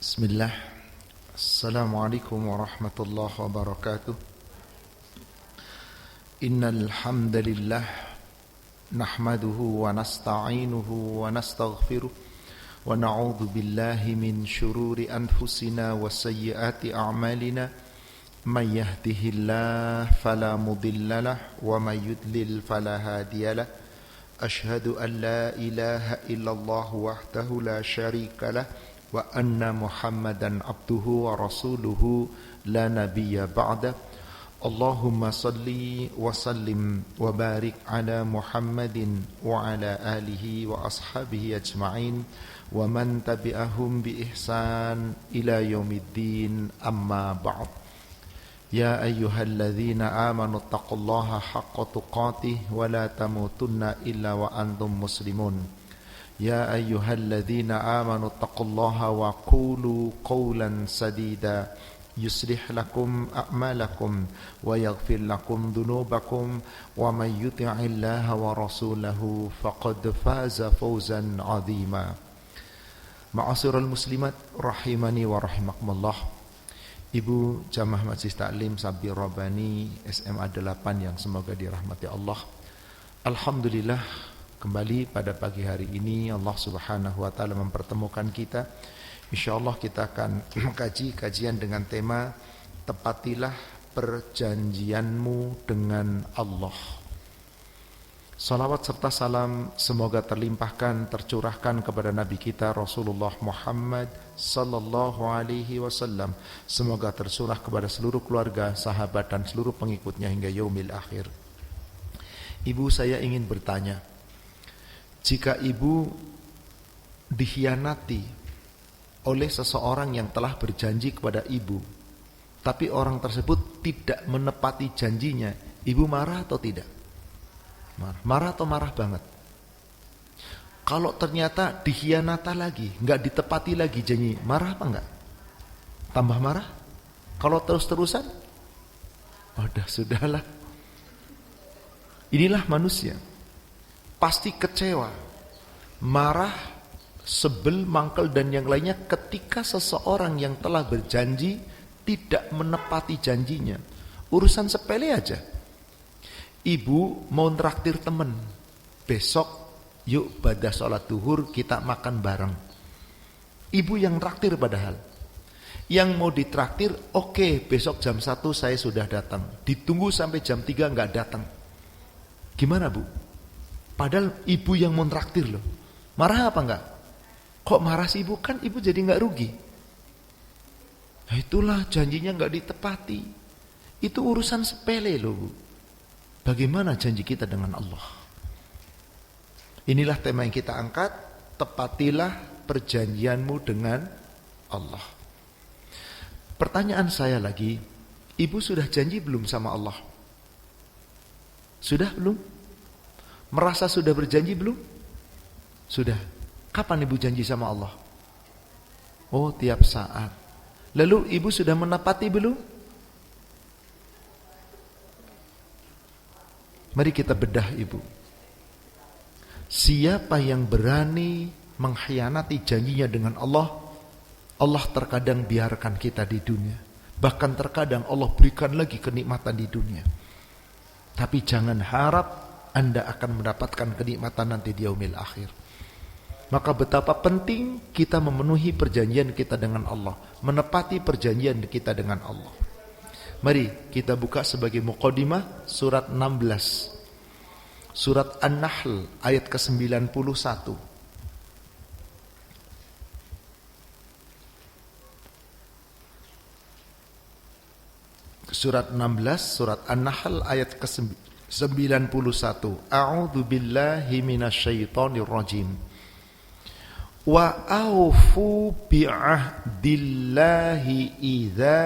Bismillah. Assalamualaikum warahmatullahi wabarakatuh. Innal hamdalillah nahmaduhu wa nasta'inuhu wa nastaghfiruh wa na'udzu billahi min shururi anfusina wa sayyiati a'malina. May yahdihillahu fala mudhillalah wa may yudlil fala hadiyalah. Ashhadu an la ilaha illallah wahdahu la syarikalah wa anna Muhammadan abduhu wa rasuluhu la nabiyya ba'da. Allahumma salli wa sallim wa barik ala Muhammadin wa ala alihi wa ashabihi ajma'in wa man tabi'ahum bi ihsan ila yaumiddin, amma ba'd. Ya ayyuhalladzina amanu taqullaha haqqa tuqatih wa la tamutunna illa wa antum muslimun. Ya ayyuhalladzina amanu taqullaha wa qulu qawlan sadida yuslih lakum a'malakum wa yaghfir lakum dhunubakum wa may yuti'illaha wa rasulahu faqad faza fawzan 'azima. Ma'asyiral muslimat rahimani wa rahimakumullah. Ibu Jamaah Majelis Taklim Sabbir Rabbani SMA 8 yang semoga dirahmati Allah. Alhamdulillah, kembali pada pagi hari ini Allah Subhanahu wa taala mempertemukan kita. Insyaallah kita akan mengkaji kajian dengan tema tepatilah perjanjianmu dengan Allah. Salawat serta salam semoga terlimpahkan, tercurahkan kepada Nabi kita Rasulullah Muhammad sallallahu alaihi wasallam. Semoga tercurah kepada seluruh keluarga, sahabat dan seluruh pengikutnya hingga yaumil akhir. Ibu, saya ingin bertanya, jika ibu dikhianati oleh seseorang yang telah berjanji kepada ibu, tapi orang tersebut tidak menepati janjinya, ibu marah atau tidak? Marah atau marah banget? Kalau ternyata dikhianati lagi, nggak ditepati lagi janji, marah apa enggak? Tambah marah? Kalau terus-terusan? Sudahlah. Inilah manusia. Pasti kecewa, marah, sebel, mangkel dan yang lainnya ketika seseorang yang telah berjanji tidak menepati janjinya. Urusan sepele aja. Ibu mau traktir temen, besok yuk pada sholat duhur kita makan bareng. Ibu yang traktir padahal. Yang mau ditraktir, oke, besok jam 1 saya sudah datang. Ditunggu sampai jam 3 nggak datang. Gimana, Bu? Padahal ibu yang mau traktir loh. Marah apa enggak? Kok marah sih ibu? Kan ibu jadi enggak rugi. Nah, itulah janjinya enggak ditepati. Itu urusan sepele loh, Bu. Bagaimana janji kita dengan Allah? Inilah tema yang kita angkat. Tepatilah perjanjianmu dengan Allah. Pertanyaan saya lagi, ibu sudah janji belum sama Allah? Sudah belum? Merasa sudah berjanji belum? Sudah. Kapan ibu janji sama Allah? Oh, tiap saat. Lalu ibu sudah menepati belum? Mari kita bedah, ibu. Siapa yang berani mengkhianati janjinya dengan Allah, Allah terkadang biarkan kita di dunia. Bahkan terkadang Allah berikan lagi kenikmatan di dunia. Tapi jangan harap Anda akan mendapatkan kenikmatan nanti di yaumil akhir. Maka betapa penting kita memenuhi perjanjian kita dengan Allah, menepati perjanjian kita dengan Allah. Mari kita buka sebagai muqaddimah surat 16. Surat An-Nahl ayat ke-91. Surat 16, surat An-Nahl ayat ke-91. A'udzu billahi minasyaitonir rajim. Wa aufu bi'ahdillahi idza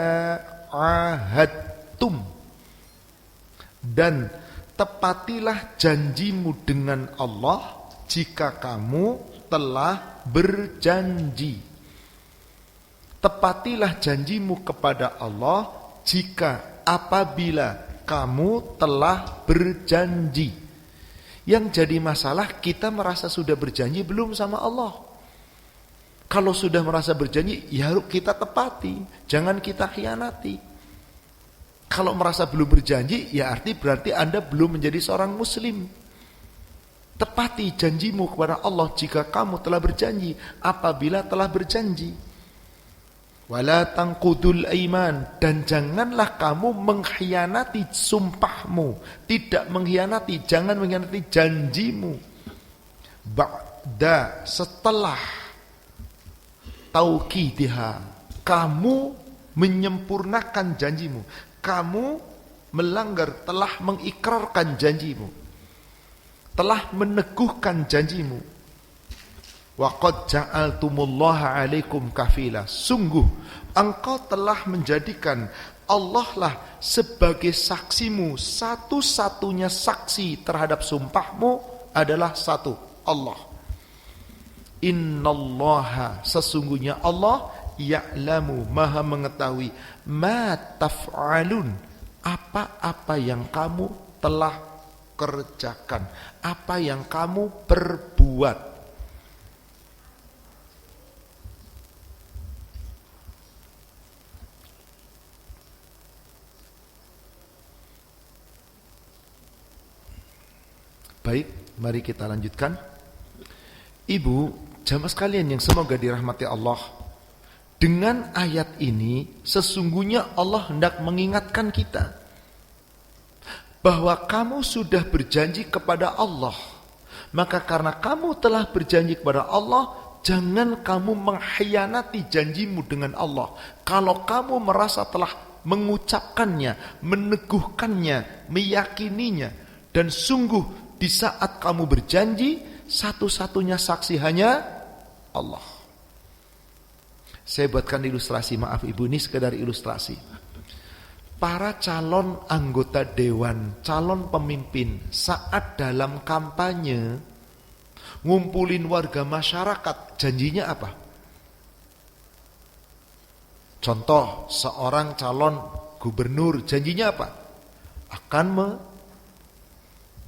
ahadtum. Dan tepatilah janjimu dengan Allah jika kamu telah berjanji. Tepatilah janjimu kepada Allah jika apabila kamu telah berjanji. Yang jadi masalah, kita merasa sudah berjanji belum sama Allah. Kalau sudah merasa berjanji, ya harus kita tepati, jangan kita khianati. Kalau merasa belum berjanji, ya berarti Anda belum menjadi seorang muslim. Tepati janjimu kepada Allah jika kamu telah berjanji, apabila telah berjanji. Wala tangqudul aiman, dan janganlah kamu mengkhianati sumpahmu, tidak mengkhianati, jangan mengkhianati janjimu. Ba'da, setelah tauqidiha, kamu menyempurnakan janjimu, kamu melanggar, telah mengikrarkan janjimu, telah meneguhkan janjimu. Wa qad ja'altumullaha 'alaikum kafila, sungguh engkau telah menjadikan Allah lah sebagai saksimu, satu-satunya saksi terhadap sumpahmu adalah satu, Allah. Innallaha, sesungguhnya Allah, ya'lamu, maha mengetahui, ma taf'alun, apa-apa yang kamu telah kerjakan, apa yang kamu perbuat. Baik, mari kita lanjutkan. Ibu, jamaah sekalian yang semoga dirahmati Allah, dengan ayat ini sesungguhnya Allah hendak mengingatkan kita bahwa kamu sudah berjanji kepada Allah. Maka karena kamu telah berjanji kepada Allah, jangan kamu mengkhianati janjimu dengan Allah. Kalau kamu merasa telah mengucapkannya, meneguhkannya, meyakininya, dan sungguh di saat kamu berjanji, satu-satunya saksi hanya Allah. Saya buatkan ilustrasi, maaf ibu, ini sekedar ilustrasi. Para calon anggota dewan, calon pemimpin saat dalam kampanye ngumpulin warga masyarakat, janjinya apa? Contoh, seorang calon gubernur janjinya apa? Akan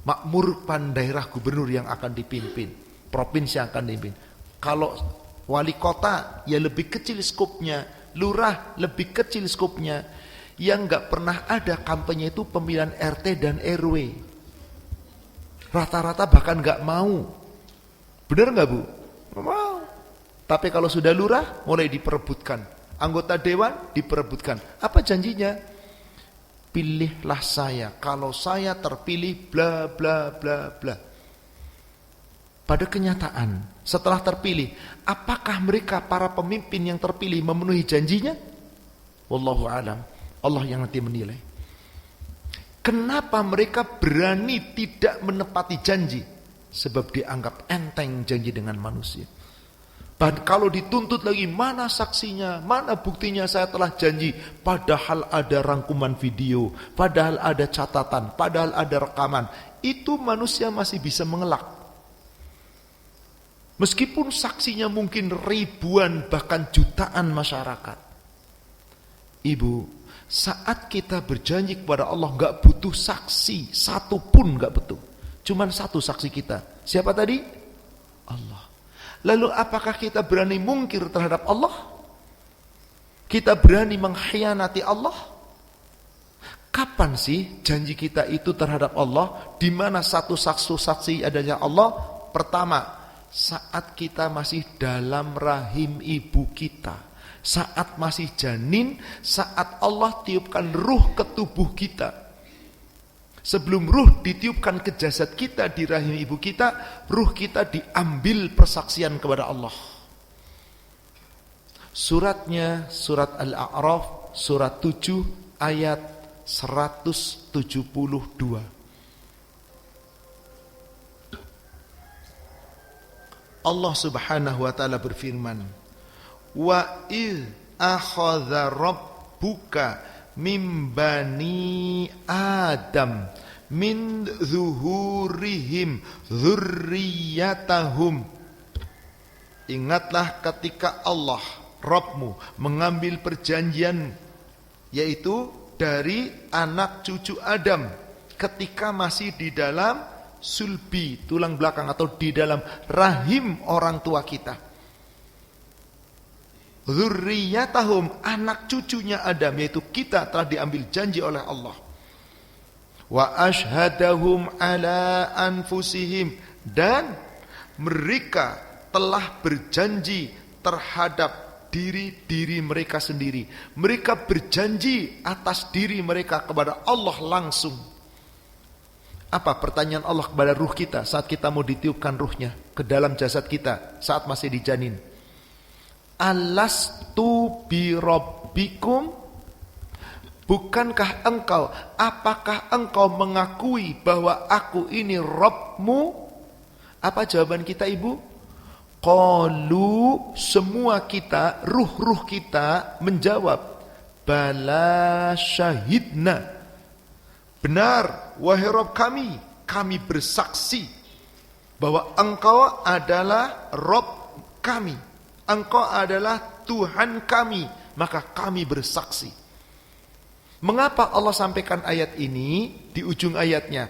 makmurkan daerah gubernur yang akan dipimpin, provinsi yang akan dipimpin. Kalau wali kota ya lebih kecil skopnya, lurah lebih kecil skopnya. Yang gak pernah ada kampanye itu pemilihan RT dan RW. Rata-rata bahkan gak mau. Benar gak bu? Gak mau. Tapi kalau sudah lurah mulai diperebutkan, anggota dewan diperebutkan. Apa janjinya? Pilihlah saya, kalau saya terpilih bla bla bla bla. Pada kenyataan setelah terpilih, apakah mereka para pemimpin yang terpilih memenuhi janjinya? Wallahu a'lam, Allah yang nanti menilai. Kenapa mereka berani tidak menepati janji? Sebab dianggap enteng janji dengan manusia. Dan kalau dituntut lagi, mana saksinya, mana buktinya saya telah janji, padahal ada rangkuman video, padahal ada catatan, padahal ada rekaman, itu manusia masih bisa mengelak. Meskipun saksinya mungkin ribuan bahkan jutaan masyarakat. Ibu, saat kita berjanji kepada Allah gak butuh saksi, satu pun gak butuh, cuman satu saksi kita. Siapa tadi? Allah. Lalu apakah kita berani mungkir terhadap Allah? Kita berani mengkhianati Allah? Kapan sih janji kita itu terhadap Allah? Di mana satu saksi adanya Allah? Pertama, saat kita masih dalam rahim ibu kita, saat masih janin, saat Allah tiupkan ruh ke tubuh kita. Sebelum ruh ditiupkan ke jasad kita di rahim ibu kita, ruh kita diambil persaksian kepada Allah. Suratnya surat Al-A'raf, surat 7 ayat 172. Allah Subhanahu wa taala berfirman, "Wa idz akhadha rabbuka min bani Adam min zuhurihim dzurriyyatahum." Ingatlah ketika Allah Rabbmu mengambil perjanjian, yaitu dari anak cucu Adam ketika masih di dalam sulbi, tulang belakang, atau di dalam rahim orang tua kita. dzurriyyatahum, anak cucunya Adam, yaitu kita, telah diambil janji oleh Allah. Wa ashhadahum ala anfusihim, dan mereka telah berjanji terhadap diri mereka sendiri. Mereka berjanji atas diri mereka kepada Allah langsung. Apa pertanyaan Allah kepada ruh kita saat kita mau ditiupkan ruhnya ke dalam jasad kita saat masih di janin? Alastu bi rabbikum, bukankah engkau, apakah engkau mengakui bahwa aku ini Rabbmu? Apa jawaban kita, Ibu? Qalu, semua kita, ruh-ruh kita menjawab, bala syahidna, benar wahai Rabb kami bersaksi bahwa engkau adalah Rabb kami, engkau adalah Tuhan kami, maka kami bersaksi. Mengapa Allah sampaikan ayat ini di ujung ayatnya?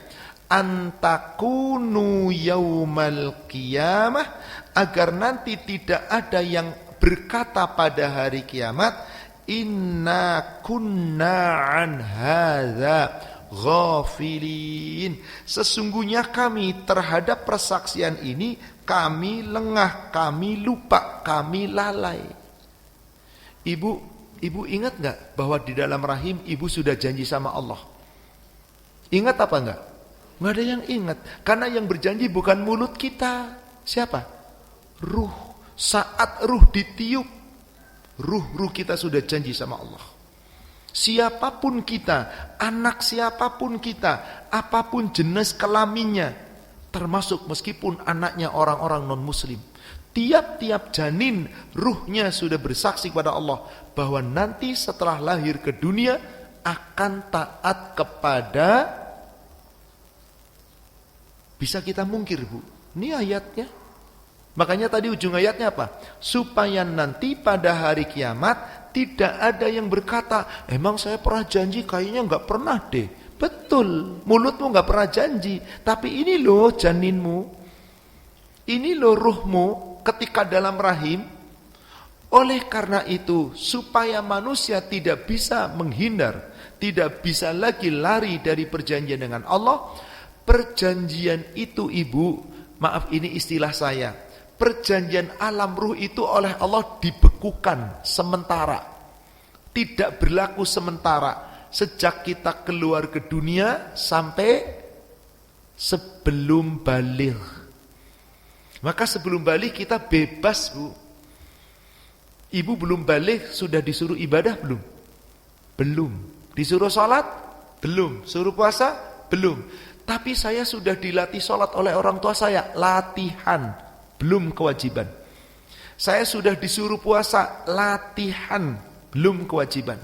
Antakunu yaumal qiyamah, agar nanti tidak ada yang berkata pada hari kiamat, inna kunna an hadza ghafilin, sesungguhnya kami terhadap persaksian ini kami lengah, kami lupa, kami lalai. Ibu ingat gak bahwa di dalam rahim ibu sudah janji sama Allah? Ingat apa enggak? Nggak ada yang ingat, karena yang berjanji bukan mulut kita. Siapa? Ruh. Saat ruh ditiup, ruh kita sudah janji sama Allah. Siapapun kita, anak siapapun kita, apapun jenis kelaminnya, termasuk meskipun anaknya orang-orang non-muslim, tiap-tiap janin ruhnya sudah bersaksi kepada Allah bahwa nanti setelah lahir ke dunia akan taat kepada. Bisa kita mungkir, Bu? Ini ayatnya. Makanya tadi ujung ayatnya apa? Supaya nanti pada hari kiamat tidak ada yang berkata, emang saya pernah janji, kayaknya gak pernah deh. Betul, mulutmu gak pernah janji, tapi ini loh janinmu, ini loh ruhmu ketika dalam rahim. Oleh karena itu, supaya manusia tidak bisa menghindar, tidak bisa lagi lari dari perjanjian dengan Allah. Perjanjian itu, Ibu, maaf ini istilah saya, perjanjian alam ruh itu oleh Allah dibekukan sementara, tidak berlaku sementara, sejak kita keluar ke dunia sampai sebelum baligh. Maka sebelum baligh kita bebas, Bu. Ibu belum baligh sudah disuruh ibadah belum? Belum. Disuruh sholat? Belum. Suruh puasa? Belum. Tapi saya sudah dilatih sholat oleh orang tua saya, latihan, belum kewajiban. Saya sudah disuruh puasa, latihan, belum kewajiban.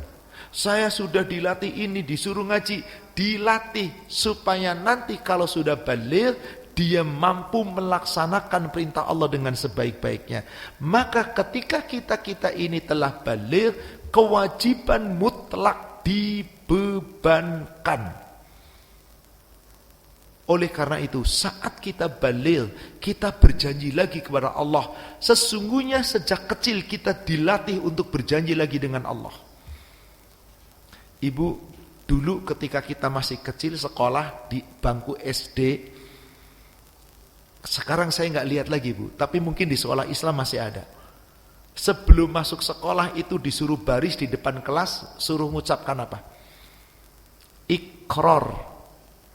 Saya sudah dilatih ini, disuruh ngaji, dilatih supaya nanti kalau sudah baligh dia mampu melaksanakan perintah Allah dengan sebaik-baiknya. Maka ketika kita ini telah baligh, kewajiban mutlak dibebankan. Oleh karena itu, saat kita baligh, kita berjanji lagi kepada Allah. Sesungguhnya sejak kecil kita dilatih untuk berjanji lagi dengan Allah. Ibu, dulu ketika kita masih kecil sekolah di bangku SD, sekarang saya nggak lihat lagi, Bu, tapi mungkin di sekolah Islam masih ada. Sebelum masuk sekolah itu disuruh baris di depan kelas, suruh mengucapkan apa? Iqrar.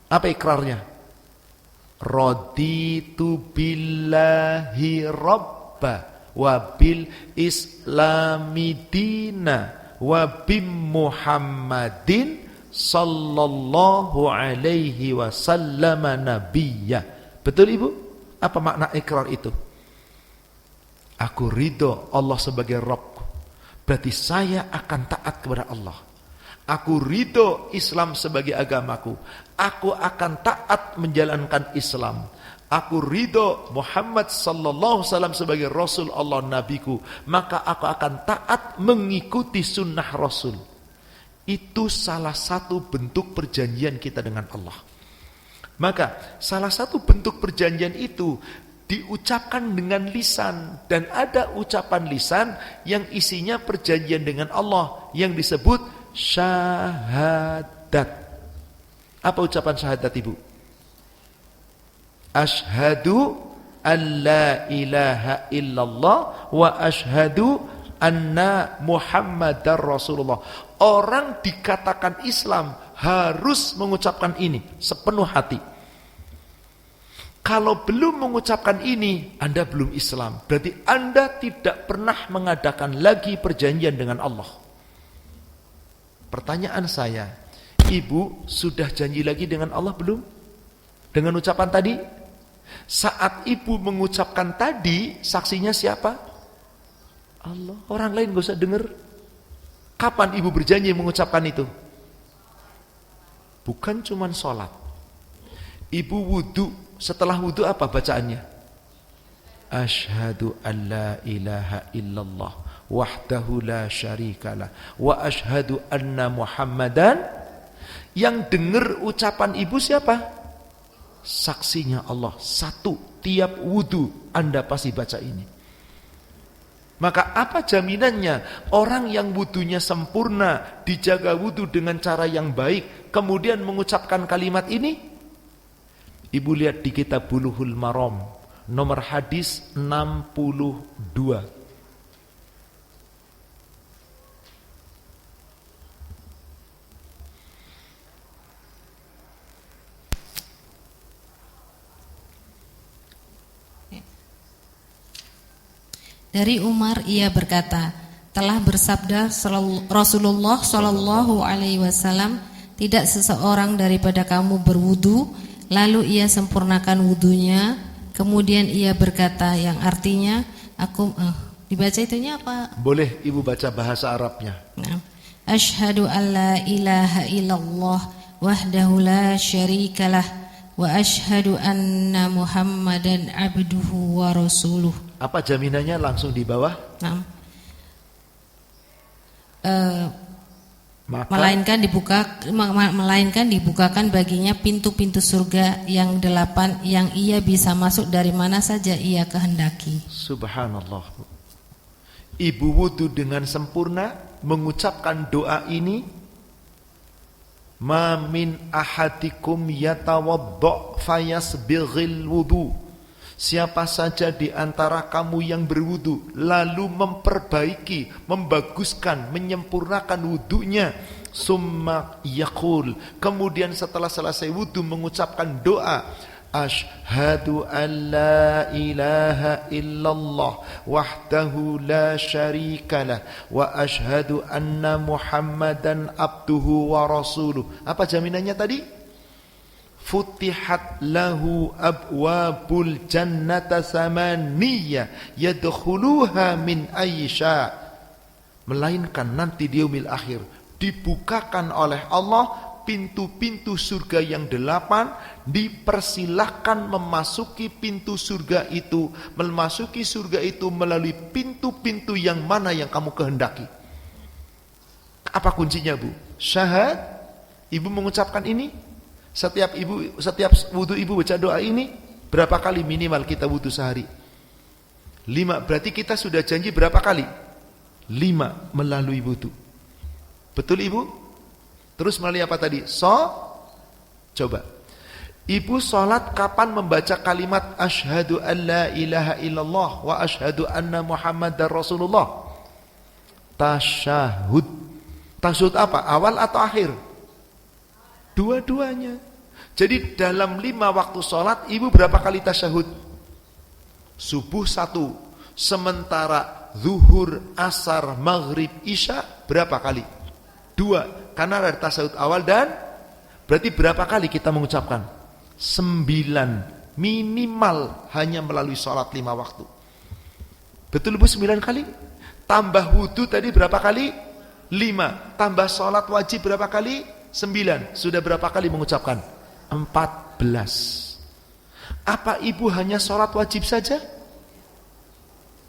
Apa ikrarnya? Raditu billahi rabba wa bil islami dina wa bim muhammadin sallallahu alaihi wasallam nabiyya. Betul, Ibu? Apa makna ikrar itu? Aku ridho Allah sebagai Rabbku, berarti saya akan taat kepada Allah. Aku ridho Islam sebagai agamaku, aku akan taat menjalankan Islam. Aku ridho Muhammad sallallahu alaihi wasallam sebagai Rasul Allah, Nabiku, maka aku akan taat mengikuti sunnah Rasul. Itu salah satu bentuk perjanjian kita dengan Allah. Maka salah satu bentuk perjanjian itu diucapkan dengan lisan, dan ada ucapan lisan yang isinya perjanjian dengan Allah yang disebut syahadat. Apa ucapan syahadat Ibu? Asyhadu an la ilaha illallah wa asyhadu anna Muhammadar Rasulullah. Orang dikatakan Islam harus mengucapkan ini sepenuh hati. Kalau belum mengucapkan ini, Anda belum Islam. Berarti Anda tidak pernah mengadakan lagi perjanjian dengan Allah. Pertanyaan saya, Ibu sudah janji lagi dengan Allah belum? Dengan ucapan tadi? Saat Ibu mengucapkan tadi, saksinya siapa? Allah. Orang lain gak usah dengar. Kapan Ibu berjanji mengucapkan itu? Bukan cuma sholat. Ibu wudu. Setelah wudu apa bacaannya? Asyhadu an la ilaha illallah wahdahu la syarikalah wa asyhadu anna Muhammadan. Yang dengar ucapan Ibu siapa? Saksinya Allah. Satu, tiap wudu Anda pasti baca ini. Maka apa jaminannya orang yang wudunya sempurna, dijaga wudu dengan cara yang baik, kemudian mengucapkan kalimat ini? Ibu lihat di kitab Bulughul Maram, nomor hadis 62. Dari Umar ia berkata, telah bersabda Rasulullah Shallallahu Alaihi Wasallam, tidak seseorang daripada kamu berwudu, lalu ia sempurnakan wudunya, kemudian ia berkata, yang artinya aku dibaca itunya apa? Boleh Ibu baca bahasa Arabnya. Nah, asyhadu an la ilaha illallah wahdahu la syarikalah wa asyhadu anna Muhammadan abduhu wa rasuluh. Apa jaminannya langsung di bawah? Nah, Maka, melainkan dibukakan baginya pintu-pintu surga yang 8 yang ia bisa masuk dari mana saja ia kehendaki. Subhanallah. Ibu wudu dengan sempurna, mengucapkan doa ini, ma min ahadikum yatawadda fayasbighil wudu. Siapa saja di antara kamu yang berwudu lalu memperbaiki, membaguskan, menyempurnakan wudunya, summa yaqul, kemudian setelah selesai wudu mengucapkan doa, asyhadu an la ilaha illallah wahdahu la syarikalah wa asyhadu anna Muhammadan abduhu wa rasuluh. Apa jaminannya tadi? Futihat lahu abwabul jannata samaniyah yadkhuluha min aysya. Melainkan nanti di yaumil akhir dibukakan oleh Allah pintu-pintu surga yang 8, dipersilahkan memasuki pintu surga itu, memasuki surga itu melalui pintu-pintu yang mana yang kamu kehendaki. Apa kuncinya Bu? Syahad. Ibu mengucapkan ini. Setiap wudu Ibu baca doa ini, berapa kali minimal kita wudu sehari? 5. Berarti kita sudah janji berapa kali? 5 melalui wudu. Betul Ibu? Terus melalui apa tadi? Coba. Ibu sholat kapan membaca kalimat asyhadu an la ilaha illallah wa asyhadu anna Muhammadar Rasulullah? Tasyahud. Tasyahud apa? Awal atau akhir? Dua-duanya. Jadi dalam 5 waktu sholat Ibu berapa kali tasyahud? Subuh 1. Sementara zuhur, asar, maghrib, isya berapa kali? 2. Karena ada tasyahud awal dan berarti berapa kali kita mengucapkan? 9. Minimal hanya melalui sholat 5 waktu. Betul Bu 9 kali? Tambah wudu tadi berapa kali? 5. Tambah sholat wajib berapa kali? 9. Sudah berapa kali mengucapkan? 14. Apa Ibu hanya sholat wajib saja?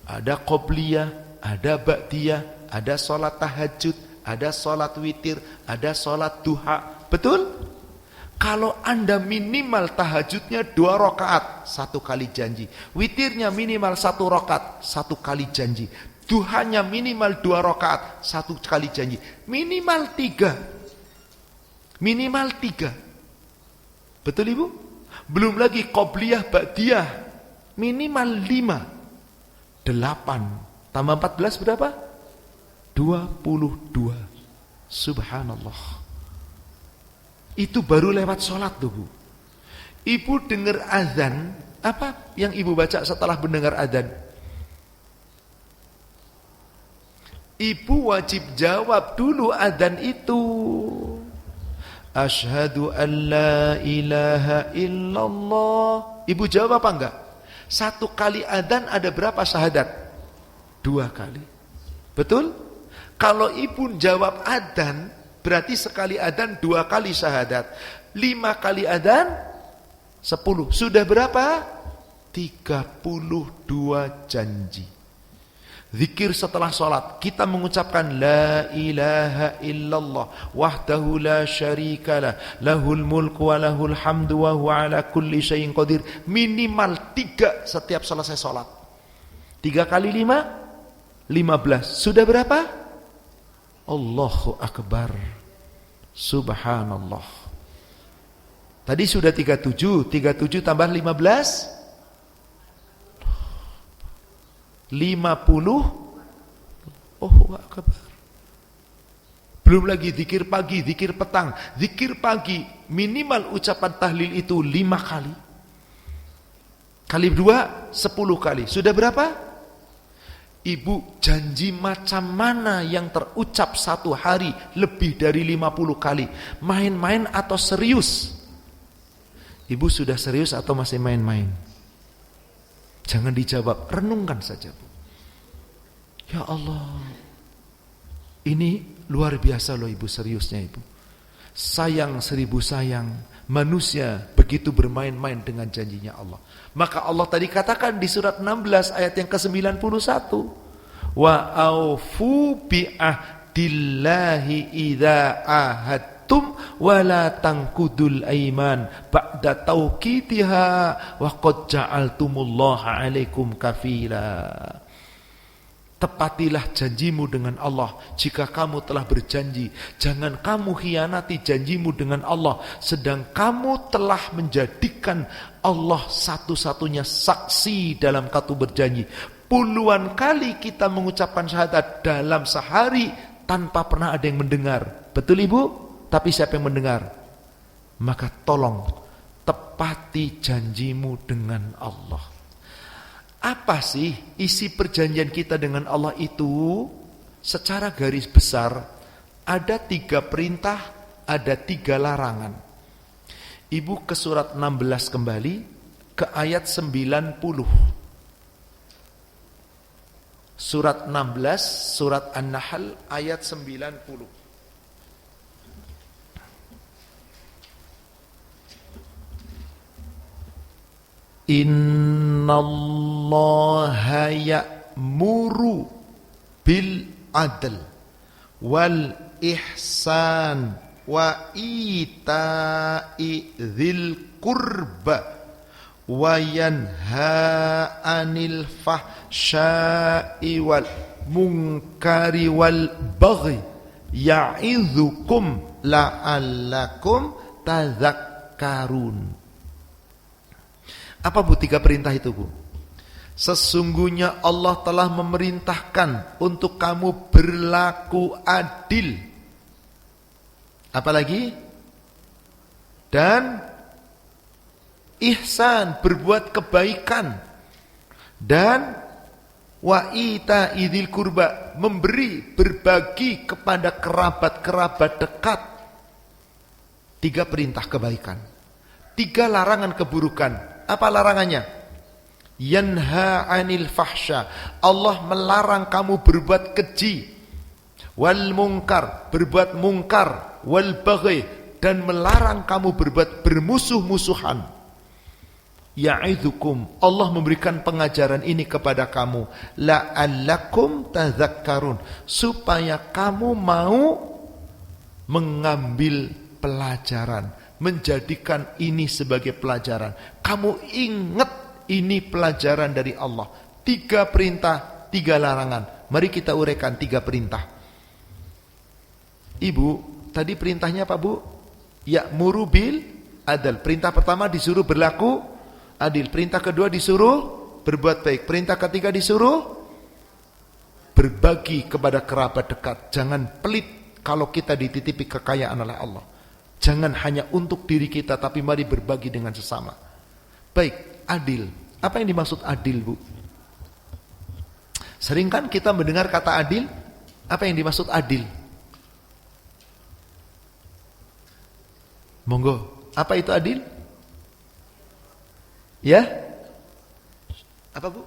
Ada qobliyah, ada ba'diyah, ada sholat tahajud, ada sholat witir, ada sholat duha. Betul? Kalau Anda minimal tahajudnya 2 rakaat, 1 kali janji. Witirnya minimal 1 rakaat, 1 kali janji. Duhanya minimal 2 rakaat, 1 kali janji. Minimal 3. Minimal 3. Betul Ibu? Belum lagi qobliyah, ba'diyah. Minimal 5. 8 tambah 14 berapa? 22. Subhanallah. Itu baru lewat sholat tuh Bu. Ibu dengar azan, apa yang ibu baca setelah mendengar azan? Ibu wajib jawab dulu azan itu. Asyhadu an la ilaha illallah. Ibu jawab apa enggak? 1 kali azan ada berapa syahadat? 2 kali. Betul? Kalau ibu jawab adzan, berarti sekali adzan 2 kali syahadat. 5 kali adzan 10. Sudah berapa? 32 janji. Zikir setelah sholat, kita mengucapkan la ilaha illallah wahdahu la syarikalah lahul mulku wa lahul hamdu wa huwa ala kulli syai'in qadir. Minimal 3 setiap selesai sholat. 3 kali 5 15. Sudah berapa? Allahu Akbar. Subhanallah. Tadi sudah 37. 37 tambah 15 50. Allahu Akbar. Belum lagi zikir pagi, zikir petang. Zikir pagi minimal ucapan tahlil itu 5 kali. Kali 2 10 kali. Sudah berapa? Ibu, janji macam mana yang terucap 1 hari lebih dari 50 kali? Main-main atau serius? Ibu sudah serius atau masih main-main? Jangan dijawab, renungkan saja Bu. Ya Allah, ini luar biasa loh Ibu, seriusnya Ibu. Sayang 1000 sayang, manusia begitu bermain-main dengan janjinya Allah. Maka Allah tadi katakan di surat 16 ayat yang ke-91, wa aufu bi ahdillahi idza ahadtum wa la tanqudul aiman ba'da tauqidiha wa qad ja'altumullaha 'alaikum kafila. Tepatilah janjimu dengan Allah. Jika kamu telah berjanji, jangan kamu khianati janjimu dengan Allah, sedang kamu telah menjadikan Allah satu-satunya saksi dalam kata berjanji. Puluhan kali kita mengucapkan syahadat dalam sehari tanpa pernah ada yang mendengar. Betul Ibu? Tapi siapa yang mendengar? Maka tolong tepati janjimu dengan Allah. Apa sih isi perjanjian kita dengan Allah itu? Secara garis besar ada 3 perintah, ada 3 larangan. Ibu ke surat 16 kembali, ke ayat 90. Surat 16, surat An-Nahl ayat 90. Innallaha ya'muru bil adl wal ihsan wa ita'i dzil qurba wa yanha 'anil fahsya'i wal munkari wal baghi ya'idzukum la'allakum tadzakkarun. Apa Bu 3 perintah itu Bu? Sesungguhnya Allah telah memerintahkan untuk kamu berlaku adil. Apalagi? Dan ihsan, berbuat kebaikan. Dan wa ita idzil qurba, memberi, berbagi kepada kerabat-kerabat dekat. 3 perintah kebaikan, 3 larangan keburukan. Apa larangannya? Yanha 'anil fahsya, Allah melarang kamu berbuat keji. Wal munkar, berbuat mungkar. Wal baghi, dan melarang kamu berbuat bermusuh-musuhan. Ya'idzukum, Allah memberikan pengajaran ini kepada kamu, la'allakum tadzakkarun, supaya kamu mau mengambil pelajaran, menjadikan ini sebagai pelajaran. Kamu ingat ini pelajaran dari Allah. 3 perintah, 3 larangan. Mari kita uraikan 3 perintah. Ibu, tadi perintahnya apa Bu? Ya'muru bil adl. Perintah pertama disuruh berlaku adil. Perintah kedua disuruh berbuat baik. Perintah ketiga disuruh berbagi kepada kerabat dekat. Jangan pelit kalau kita dititipi kekayaan oleh Allah. Jangan hanya untuk diri kita, tapi mari berbagi dengan sesama. Baik, adil. Apa yang dimaksud adil, Bu? Sering kan kita mendengar kata adil? Apa yang dimaksud adil? Monggo, apa itu adil? Ya? Apa Bu?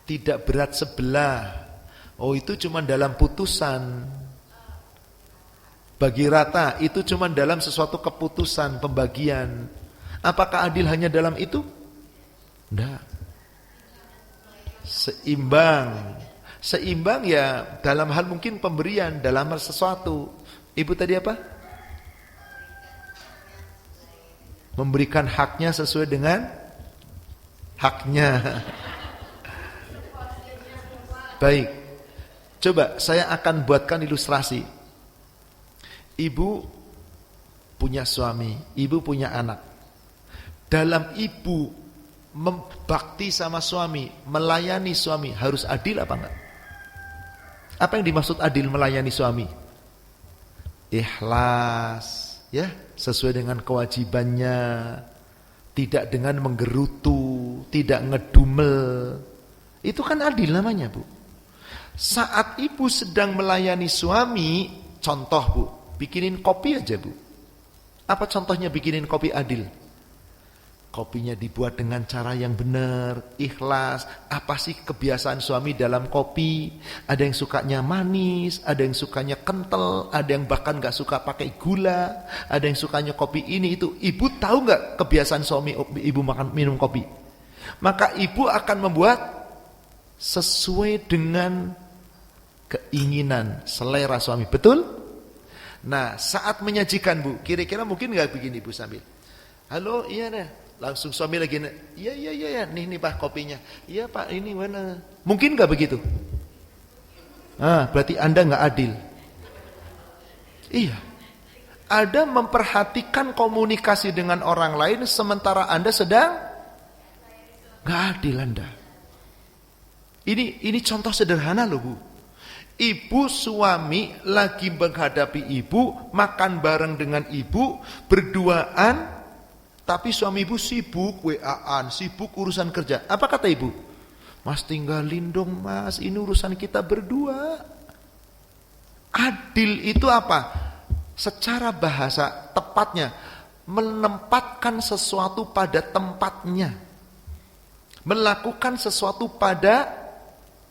Tidak berat sebelah. Oh, itu cuma dalam putusan. Bagi rata, itu cuma dalam sesuatu keputusan, pembagian. Apakah adil hanya dalam itu? Tidak. Seimbang. Seimbang ya dalam hal mungkin pemberian, dalam hal sesuatu. Ibu tadi apa? Memberikan haknya sesuai dengan haknya. Baik. Coba saya akan buatkan ilustrasi. Ibu punya suami, ibu punya anak. Dalam ibu membakti sama suami, melayani suami, harus adil apa enggak? Apa yang dimaksud adil melayani suami? Ikhlas, ya, sesuai dengan kewajibannya, tidak dengan menggerutu, tidak ngedumel. Itu kan adil namanya, Bu. Saat ibu sedang melayani suami, contoh Bu, bikinin kopi aja Bu. Apa contohnya bikinin kopi adil? Kopinya dibuat dengan cara yang benar, ikhlas. Apa sih kebiasaan suami dalam kopi? Ada yang sukanya manis, ada yang sukanya kental, ada yang bahkan gak suka pakai gula, ada yang sukanya kopi ini itu. Ibu tahu gak kebiasaan suami ibu minum kopi? Maka ibu akan membuat sesuai dengan keinginan, selera suami. Betul? Nah, saat menyajikan Bu, kira-kira mungkin gak bikin ibu sambil, halo, iya deh. Langsung suami lagi, iya, nih Pak kopinya. Iya Pak, ini mana? Mungkin gak begitu? Berarti Anda gak adil. Iya. Anda memperhatikan komunikasi dengan orang lain sementara Anda sedang gak adil Anda. Ini contoh sederhana loh Bu. Ibu suami lagi menghadapi ibu, makan bareng dengan ibu, berduaan, tapi suami ibu sibuk WA-an, sibuk urusan kerja. Apa kata ibu? Mas tinggalin dong mas, ini urusan kita berdua. Adil itu apa? Secara bahasa tepatnya, menempatkan sesuatu pada tempatnya. Melakukan sesuatu pada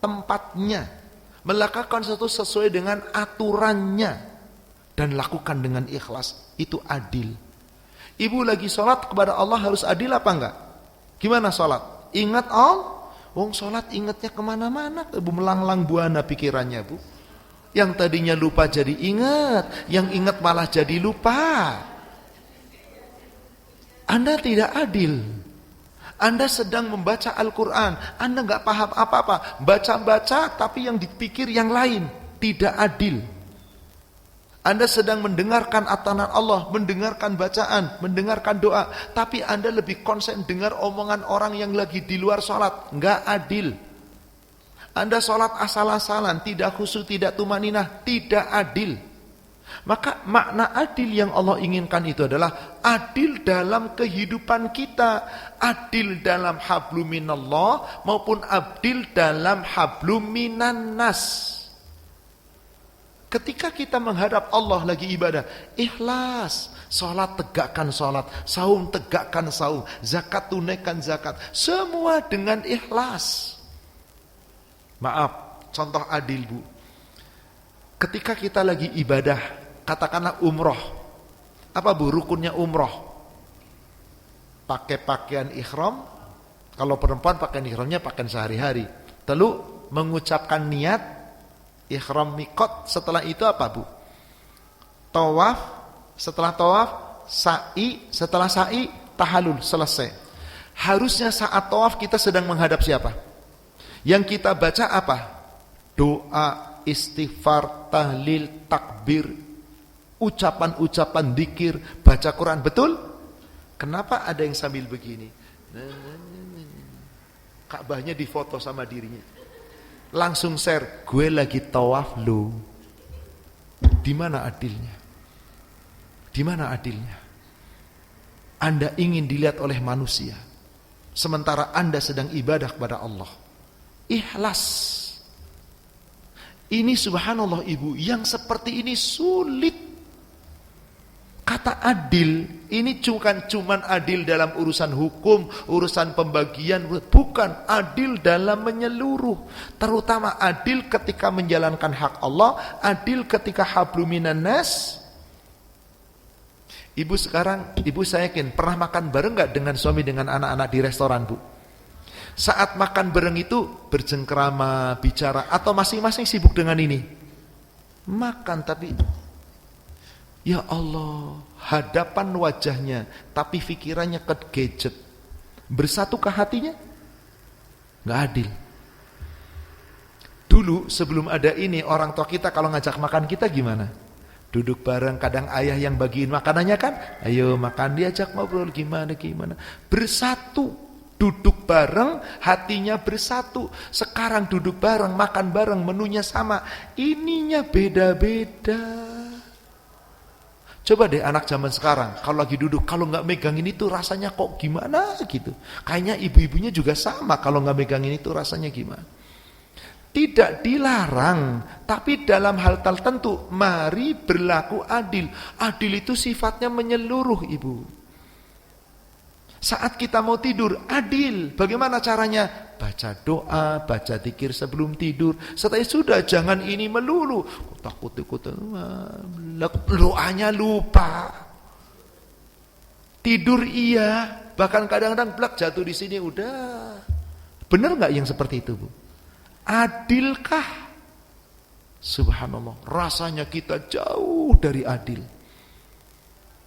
tempatnya. Melakukan sesuatu sesuai dengan aturannya. Dan lakukan dengan ikhlas. Itu adil. Ibu lagi sholat kepada Allah harus adil apa enggak? Gimana sholat? Ingat Allah? Wong sholat ingatnya kemana-mana. Ibu melanglang buana pikirannya Bu. Yang tadinya lupa jadi ingat. Yang ingat malah jadi lupa. Anda tidak adil. Anda sedang membaca Al-Quran. Anda enggak paham apa-apa. Baca-baca tapi yang dipikir yang lain. Tidak adil. Anda sedang mendengarkan atanan Allah, mendengarkan bacaan, mendengarkan doa, tapi Anda lebih konsen dengar omongan orang yang lagi di luar sholat. Enggak adil. Anda sholat asal-asalan, tidak khusyuk, tidak tumaninah, tidak adil. Maka makna adil yang Allah inginkan itu adalah adil dalam kehidupan kita, adil dalam hablum minallah maupun adil dalam hablum minan nas. Ketika kita menghadap Allah lagi ibadah, ikhlas. Salat tegakkan salat, saum tegakkan saum, zakat tunaikan zakat. Semua dengan ikhlas. Maaf, contoh adil Bu. Ketika kita lagi ibadah, katakanlah umroh. Apa Bu rukunnya umroh? Pakai pakaian ihram. Kalau perempuan pakaian ihramnya pakaian sehari-hari. Lalu mengucapkan niat ihram mikot. Setelah itu apa Bu? Tawaf. Setelah tawaf sa'i, setelah sa'i tahallul, selesai. Harusnya saat tawaf kita sedang menghadap siapa? Yang kita baca apa? Doa, istighfar, tahlil, takbir, ucapan-ucapan dzikir, baca Quran, betul? Kenapa ada yang sambil begini? Ka'bahnya difoto sama dirinya. Langsung share, gue lagi tawaf lo. Di mana adilnya? Di mana adilnya? Anda ingin dilihat oleh manusia, sementara Anda sedang ibadah kepada Allah. Ikhlas. Ini subhanallah ibu, yang seperti ini sulit. Kata adil, ini cuman adil dalam urusan hukum, urusan pembagian, bukan adil dalam menyeluruh. Terutama adil ketika menjalankan hak Allah, adil ketika habluminan nas. Ibu sekarang, ibu saya yakin pernah makan bareng gak dengan suami, dengan anak-anak di restoran, Bu? Saat makan bareng itu bercengkrama, bicara, atau masing-masing sibuk dengan ini? Makan tapi ya Allah, hadapan wajahnya, tapi pikirannya ke gadget. Bersatukah hatinya? Nggak adil. Dulu sebelum ada ini, orang tua kita kalau ngajak makan kita gimana? Duduk bareng, kadang ayah yang bagiin makanannya kan, ayo makan, diajak ngobrol gimana. Bersatu, duduk bareng, hatinya bersatu. Sekarang duduk bareng, makan bareng, menunya sama, ininya beda-beda. Coba deh anak zaman sekarang, kalau lagi duduk, kalau nggak megangin itu rasanya kok gimana gitu. Kayaknya ibu-ibunya juga sama, kalau nggak megangin itu rasanya gimana. Tidak dilarang, tapi dalam hal tertentu, mari berlaku adil. Adil itu sifatnya menyeluruh, ibu. Saat kita mau tidur, adil. Bagaimana caranya? Baca doa, baca dzikir sebelum tidur. Setelah sudah, jangan ini melulu. Takut-takut, doanya lupa. Tidur iya, bahkan kadang-kadang blak jatuh di sini udah. Benar nggak yang seperti itu, Bu? Adilkah? Subhanallah, rasanya kita jauh dari adil.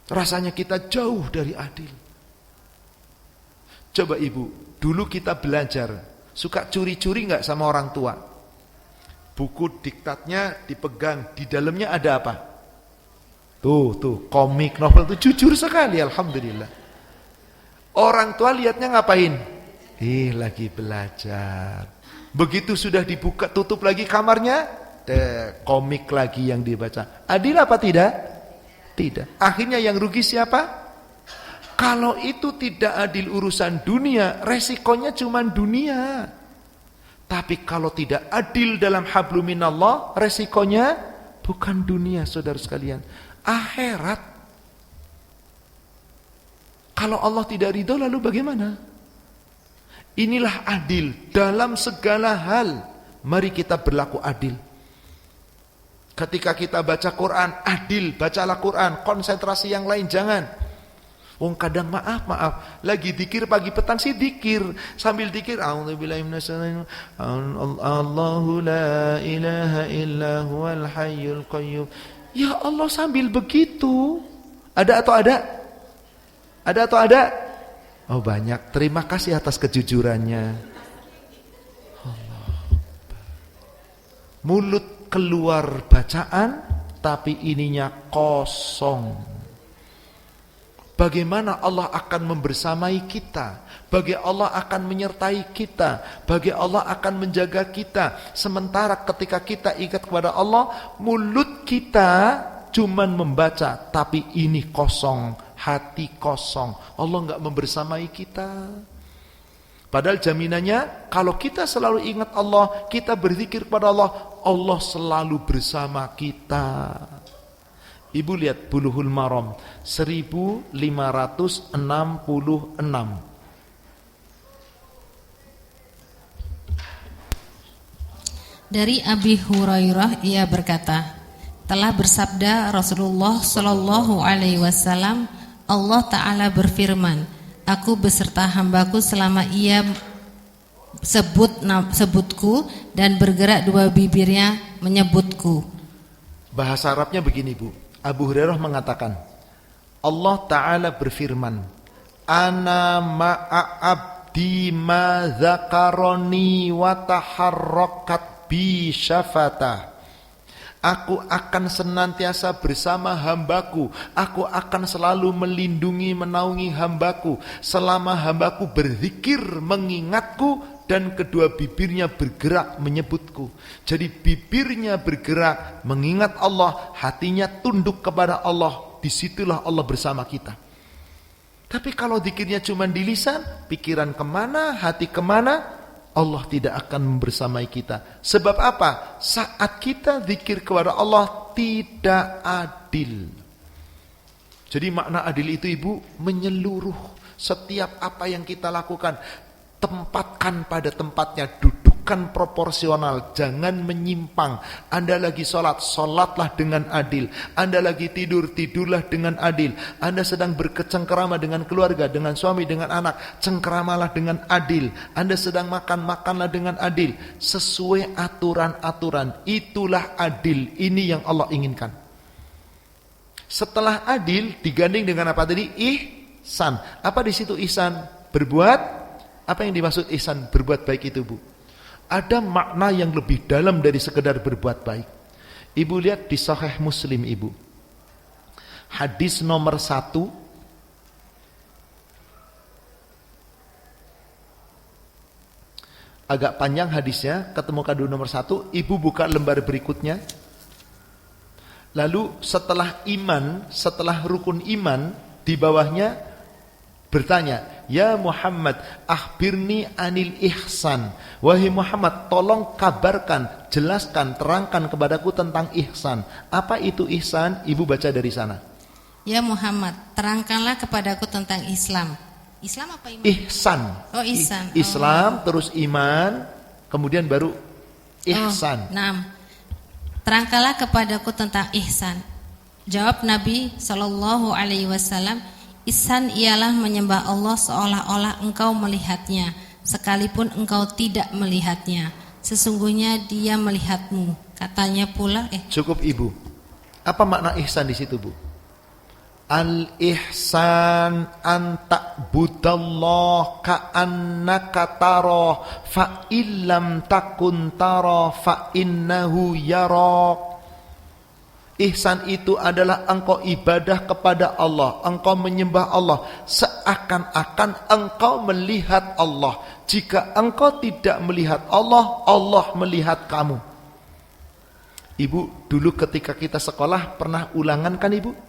Rasanya kita jauh dari adil. Coba ibu, dulu kita belajar, suka curi-curi nggak sama orang tua? Buku diktatnya dipegang, di dalamnya ada apa? Tuh, komik, novel tuh jujur sekali, alhamdulillah. Orang tua lihatnya ngapain? Lagi belajar. Begitu sudah dibuka, tutup lagi kamarnya, komik lagi yang dibaca. Adil apa tidak? Tidak. Akhirnya yang rugi siapa? Kalau itu tidak adil urusan dunia, resikonya cuma dunia. Tapi kalau tidak adil dalam hablum minallah, resikonya bukan dunia, saudara sekalian, akhirat. Kalau Allah tidak ridho, lalu bagaimana? Inilah adil dalam segala hal. Mari kita berlaku adil. Ketika kita baca Quran, adil, bacalah Quran, konsentrasi yang lain jangan. Kadang maaf, lagi dzikir pagi petang sih dzikir, sambil dzikir a'udzubillahi minasyaitonir rajim, Allahu la ilaha illa huwal hayyul qayyum. Ya Allah, sambil begitu. Ada atau ada? Ada atau ada? Oh banyak. Terima kasih atas kejujurannya. Allah. Mulut keluar bacaan, tapi ininya kosong. Bagaimana Allah akan membersamai kita, bagaimana Allah akan menyertai kita, bagaimana Allah akan menjaga kita. Sementara ketika kita ingat kepada Allah, mulut kita cuman membaca, tapi ini kosong, hati kosong. Allah enggak membersamai kita. Padahal jaminannya, kalau kita selalu ingat Allah, kita berzikir kepada Allah, Allah selalu bersama kita. Ibu lihat Bulughul Maram 1566. Dari Abi Hurairah ia berkata, telah bersabda Rasulullah Shallallahu Alaihi Wasallam, Allah Taala berfirman, aku beserta hambaku selama ia sebutku dan bergerak dua bibirnya menyebutku. Bahasa Arabnya begini, Bu. Abu Hurairah mengatakan, Allah Ta'ala berfirman, Ana ma'a abdi ma dzakaroni wa taharrakat bi syafata. Aku akan senantiasa bersama hambaku. Aku akan selalu melindungi, menaungi hambaku selama hambaku berzikir mengingatku dan kedua bibirnya bergerak menyebutku. Jadi bibirnya bergerak mengingat Allah, hatinya tunduk kepada Allah. Disitulah Allah bersama kita. Tapi kalau zikirnya cuma di lisan, pikiran kemana, hati kemana, Allah tidak akan bersamai kita. Sebab apa? Saat kita zikir kepada Allah tidak adil. Jadi makna adil itu Ibu menyeluruh. Setiap apa yang kita lakukan, tempatkan pada tempatnya, dudukkan proporsional, jangan menyimpang. Anda lagi sholat, sholatlah dengan adil. Anda lagi tidur, tidurlah dengan adil. Anda sedang berkecengkerama dengan keluarga, dengan suami, dengan anak, cengkeramalah dengan adil. Anda sedang makan, makanlah dengan adil. Sesuai aturan-aturan, itulah adil. Ini yang Allah inginkan. Setelah adil diganding dengan apa tadi? Ihsan. Apa di situ ihsan? Berbuat. Apa yang dimaksud ihsan berbuat baik itu, Bu? Ada makna yang lebih dalam dari sekedar berbuat baik. Ibu lihat di Sahih Muslim, Ibu. Hadis nomor 1. Agak panjang hadisnya, ketemukan dulu nomor 1. Ibu buka lembar berikutnya. Lalu setelah iman, setelah rukun iman, di bawahnya bertanya, Ya Muhammad, akhbirni anil ihsan. Wahai Muhammad, tolong kabarkan, jelaskan, terangkan kepadaku tentang ihsan. Apa itu ihsan? Ibu baca dari sana. Ya Muhammad, terangkanlah kepadaku tentang Islam. Islam apa iman? Ihsan. Oh, ihsan. Islam, terus iman, kemudian baru ihsan. Terangkanlah kepadaku tentang ihsan. Jawab Nabi SAW, ihsan ialah menyembah Allah seolah-olah engkau melihatnya, sekalipun engkau tidak melihatnya. Sesungguhnya Dia melihatmu. Katanya pula, Cukup Ibu. Apa makna ihsan di situ, Bu? Al-ihsan an ta'budallah ka'annaka tara fa illam takun tara fa innahu yarak. Ihsan itu adalah engkau ibadah kepada Allah, engkau menyembah Allah seakan-akan engkau melihat Allah. Jika engkau tidak melihat Allah, Allah melihat kamu. Ibu, dulu ketika kita sekolah pernah ulangan kan Ibu?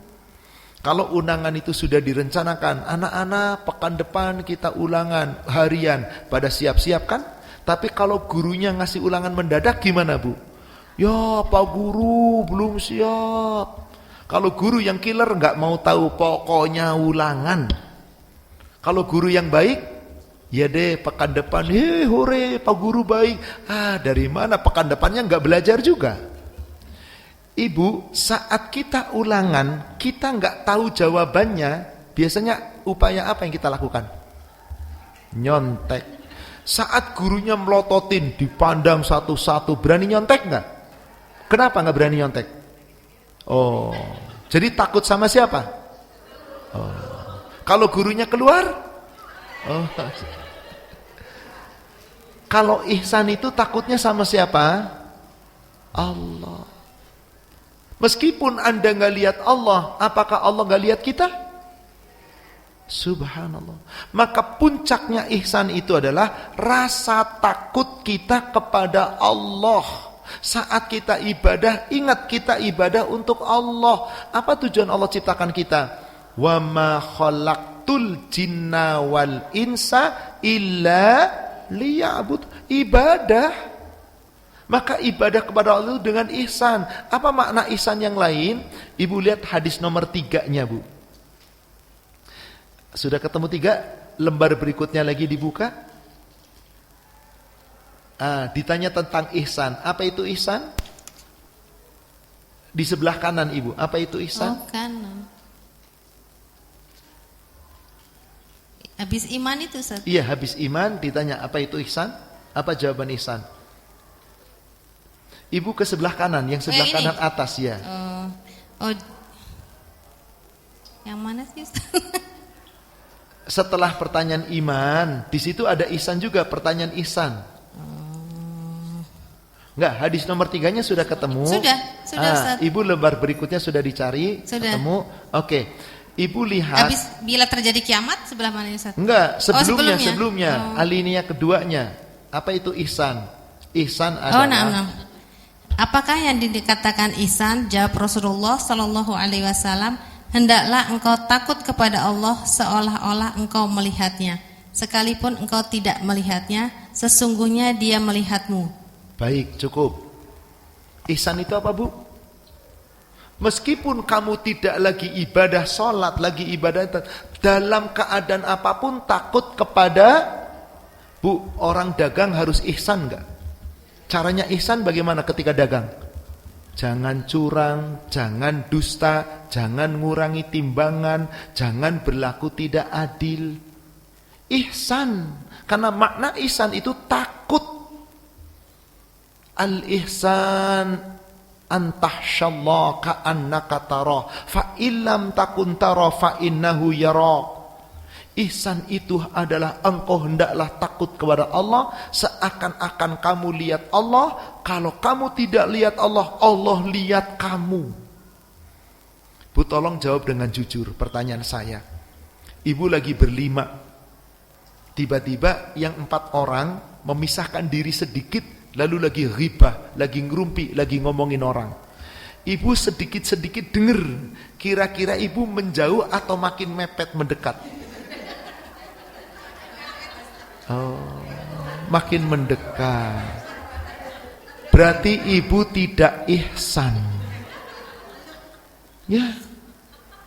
Kalau ulangan itu sudah direncanakan, anak-anak pekan depan kita ulangan harian, pada siap-siap kan? Tapi kalau gurunya ngasih ulangan mendadak gimana, Bu? Ya Pak Guru belum siap. Kalau guru yang killer nggak mau tahu, pokoknya ulangan. Kalau guru yang baik, ya deh pekan depan, hore Pak Guru baik. Dari mana pekan depannya nggak belajar juga. Ibu, saat kita ulangan, kita nggak tahu jawabannya, biasanya upaya apa yang kita lakukan? Nyontek. Saat gurunya melototin, dipandang satu-satu, berani nyontek nggak? Kenapa nggak berani nyontek? Oh, jadi takut sama siapa? Oh, kalau gurunya keluar? Oh, kalau ihsan itu takutnya sama siapa? Allah. Meskipun Anda nggak lihat Allah, apakah Allah nggak lihat kita? Subhanallah. Maka puncaknya ihsan itu adalah rasa takut kita kepada Allah. Saat kita ibadah, ingat kita ibadah untuk Allah. Apa tujuan Allah ciptakan kita? Wa ma khalaqtul jinna wal insa illa liya'bud. Ibadah. Maka ibadah kepada Allah dengan ihsan. Apa makna ihsan yang lain? Ibu lihat hadis nomor 3-nya, Bu. Sudah ketemu 3? Lembar berikutnya lagi dibuka. Ditanya tentang ihsan. Apa itu ihsan? Di sebelah kanan Ibu. Apa itu ihsan? Oh, kanan. Habis iman itu, Ustaz? Iya, habis iman ditanya apa itu ihsan? Apa jawaban ihsan? Ibu ke sebelah kanan, yang sebelah kanan atas ya. Yang mana sih? Setelah pertanyaan iman, di situ ada ihsan juga, pertanyaan ihsan. Enggak, hadis nomor 3-nya sudah ketemu. Sudah Ustaz. Ibu lembar berikutnya sudah dicari, Sudah. ketemu. Oke. Ibu lihat. Habis bila terjadi kiamat sebelah mana Ustaz? Enggak, sebelumnya. sebelumnya. Alinea keduanya. Apa itu ihsan? Ihsan adalah Nah. Apakah yang dikatakan ihsan? Jawab Rasulullah sallallahu alaihi wasallam, hendaklah engkau takut kepada Allah seolah-olah engkau melihatnya, sekalipun engkau tidak melihatnya, sesungguhnya Dia melihatmu. Baik, cukup. Ihsan itu apa, Bu? Meskipun kamu tidak lagi ibadah sholat, lagi ibadah dalam keadaan apapun takut kepada, Bu, orang dagang harus ihsan enggak? Caranya ihsan bagaimana ketika dagang? Jangan curang, jangan dusta, jangan ngurangi timbangan, jangan berlaku tidak adil. Ihsan, karena makna ihsan itu takut. Al-ihsan antahsyallah ka'annaka tara fa illam takun tara fa innahu yara. Ihsan itu adalah engkau hendaklah takut kepada Allah seakan-akan kamu lihat Allah. Kalau kamu tidak lihat Allah, Allah lihat kamu. Bu, tolong jawab dengan jujur pertanyaan saya. Ibu lagi berlima, tiba-tiba yang 4 orang memisahkan diri sedikit, lalu lagi ghibah, lagi ngerumpi, lagi ngomongin orang. Ibu sedikit-sedikit dengar, kira-kira ibu menjauh atau makin mepet mendekat? Oh, makin mendekat. Berarti ibu tidak ihsan. Ya,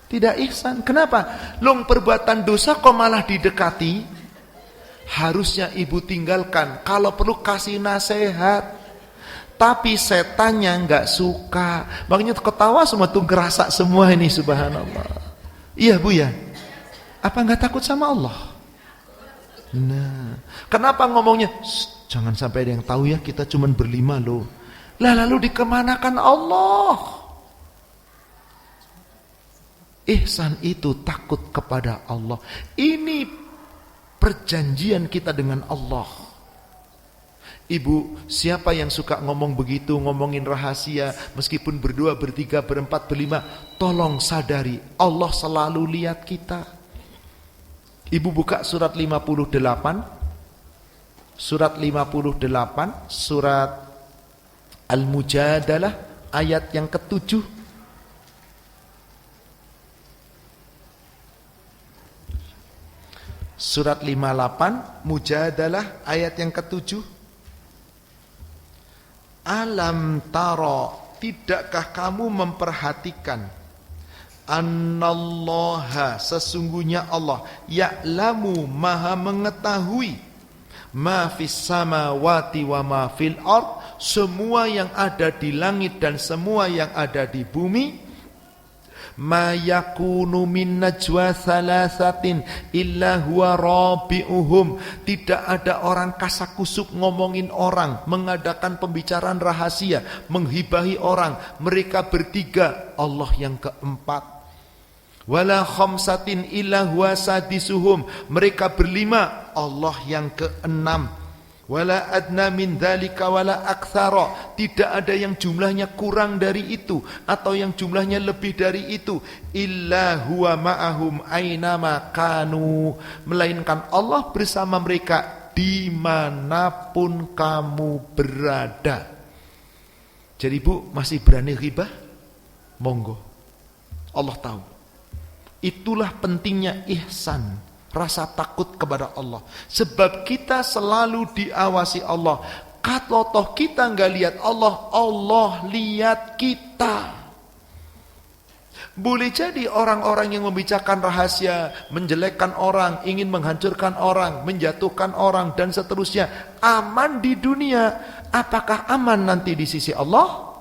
tidak ihsan. Kenapa? Long perbuatan dosa kok malah didekati? Harusnya ibu tinggalkan. Kalau perlu kasih nasihat. Tapi setannya nggak suka. Makanya ketawa semua tuh, ngerasa semua ini, subhanallah. Iya, Bu ya. Apa nggak takut sama Allah? Nah, kenapa ngomongnya jangan sampai ada yang tahu ya, kita cuman berlima loh. Lah lalu dikemanakan Allah? Ihsan itu takut kepada Allah. Ini perjanjian kita dengan Allah. Ibu, siapa yang suka ngomong begitu, ngomongin rahasia, meskipun berdua, bertiga, berempat, berlima, tolong sadari Allah selalu lihat kita. Ibu buka surat 58, surat 58, surat Al-Mujadalah, ayat yang ke-7. Surat 58, Mujadalah, ayat yang ke-7. Alam taro, tidakkah kamu memperhatikan? Annallaha, sesungguhnya Allah, ya'lamu, maha mengetahui, ma fis samawati wa ma fil ard, semua yang ada di langit dan semua yang ada di bumi. Ma yakunu min najwa thalathatin illa huwa rabi'uhum, tidak ada orang kasakusuk ngomongin orang, mengadakan pembicaraan rahasia, menghibahi orang, mereka bertiga, Allah yang keempat. Wala khamsatin illa huwa sadisuhum, mereka berlima, Allah yang keenam. Wala adna min dzalika wala aktsara, tidak ada yang jumlahnya kurang dari itu atau yang jumlahnya lebih dari itu. Illa huwa ma'ahum ainama kanu, melainkan Allah bersama mereka dimanapun kamu berada. Jadi Bu, masih berani ghibah? Monggo, Allah tahu. Itulah pentingnya ihsan, rasa takut kepada Allah. Sebab kita selalu diawasi Allah. Kalau toh kita nggak lihat Allah, Allah lihat kita. Boleh jadi orang-orang yang membicarakan rahasia, menjelekkan orang, ingin menghancurkan orang, menjatuhkan orang, dan seterusnya, aman di dunia. Apakah aman nanti di sisi Allah?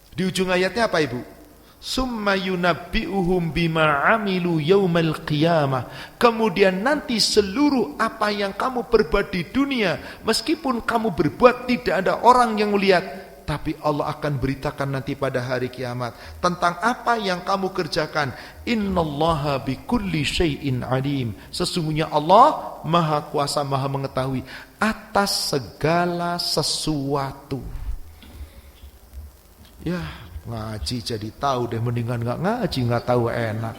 Di ujung ayatnya apa, Ibu? Summa yunabbi'uhum bima amilu yaumal qiyamah. Kemudian nanti seluruh apa yang kamu perbuat di dunia, meskipun kamu berbuat tidak ada orang yang melihat, tapi Allah akan beritakan nanti pada hari kiamat tentang apa yang kamu kerjakan. Innallaha bikulli syai'in alim. Sesungguhnya Allah Maha Kuasa, Maha Mengetahui atas segala sesuatu. Ya, ngaji jadi tahu deh, mendingan nggak ngaji, nggak tahu enak.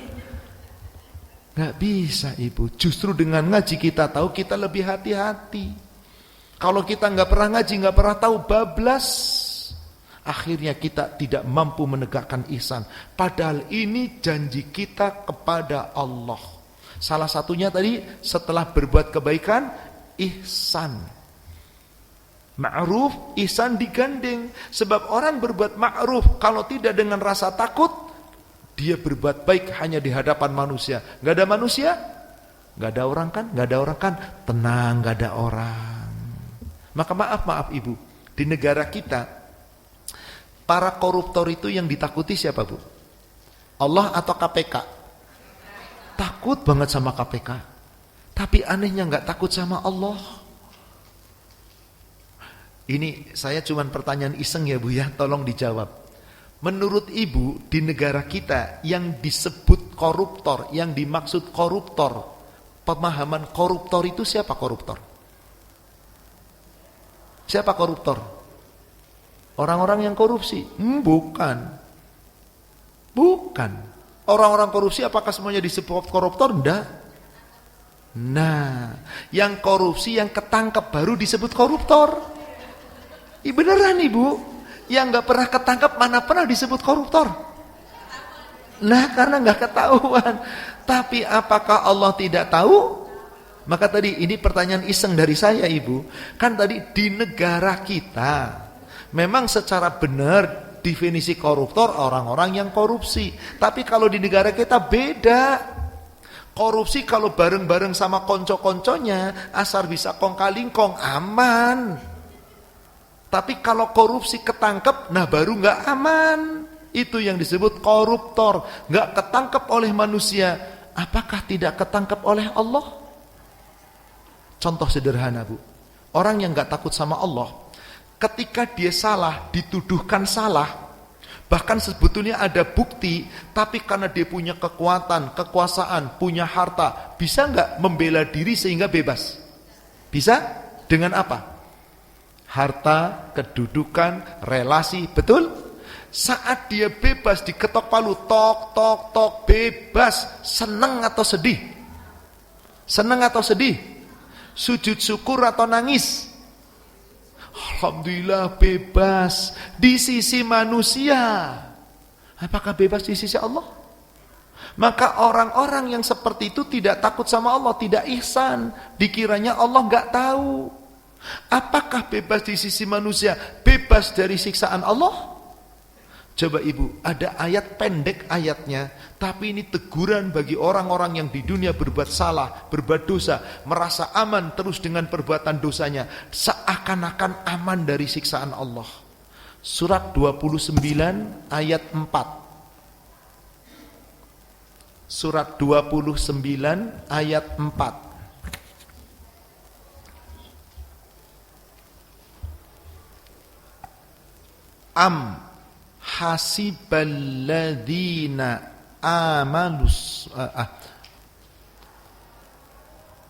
Nggak bisa ibu, justru dengan ngaji kita tahu, kita lebih hati-hati. Kalau kita nggak pernah ngaji, nggak pernah tahu, bablas. Akhirnya kita tidak mampu menegakkan ihsan. Padahal ini janji kita kepada Allah. Salah satunya tadi, setelah berbuat kebaikan, ihsan. Ma'ruf, ihsan digandeng. Sebab orang berbuat ma'ruf kalau tidak dengan rasa takut, dia berbuat baik hanya di hadapan manusia. Gak ada manusia, gak ada orang kan, gak ada orang kan, tenang, gak ada orang. Maka maaf ibu, di negara kita para koruptor itu yang ditakuti siapa bu? Allah atau KPK? Takut banget sama KPK, tapi anehnya gak takut sama Allah. Ini saya cuman pertanyaan iseng ya bu ya, tolong dijawab. Menurut ibu, di negara kita yang disebut koruptor, yang dimaksud koruptor, pemahaman koruptor itu siapa koruptor? Siapa koruptor? Orang-orang yang korupsi? Bukan. Bukan. Orang-orang korupsi apakah semuanya disebut koruptor? Enggak. Nah, yang korupsi, yang ketangkep baru disebut koruptor. Beneran ibu. Yang gak pernah ketangkap mana pernah disebut koruptor. Nah, karena gak ketahuan. Tapi apakah Allah tidak tahu? Maka tadi ini pertanyaan iseng dari saya ibu. Kan tadi di negara kita memang secara benar definisi koruptor orang-orang yang korupsi. Tapi kalau di negara kita beda. Korupsi kalau bareng-bareng sama konco-konconya, asal bisa kong-kalingkong, aman. Tapi kalau korupsi ketangkep, nah baru gak aman. Itu yang disebut koruptor. Gak ketangkep oleh manusia. Apakah tidak ketangkep oleh Allah? Contoh sederhana bu. Orang yang gak takut sama Allah, ketika dia salah, dituduhkan salah, bahkan sebetulnya ada bukti, tapi karena dia punya kekuatan, kekuasaan, punya harta, bisa gak membela diri sehingga bebas? Bisa? Dengan apa? Harta, kedudukan, relasi, betul? Saat dia bebas diketok palu, tok, tok, tok, bebas, senang atau sedih? Senang atau sedih? Sujud syukur atau nangis? Alhamdulillah bebas di sisi manusia. Apakah bebas di sisi Allah? Maka orang-orang yang seperti itu tidak takut sama Allah, tidak ihsan, dikiranya Allah gak tahu. Apakah bebas di sisi manusia, bebas dari siksaan Allah? Coba ibu, ada ayat pendek ayatnya, tapi ini teguran bagi orang-orang yang di dunia berbuat salah, berbuat dosa, merasa aman terus dengan perbuatan dosanya, seakan-akan aman dari siksaan Allah. Surat 29 ayat 4. Surat 29 ayat 4. Am hasiballadzina amanus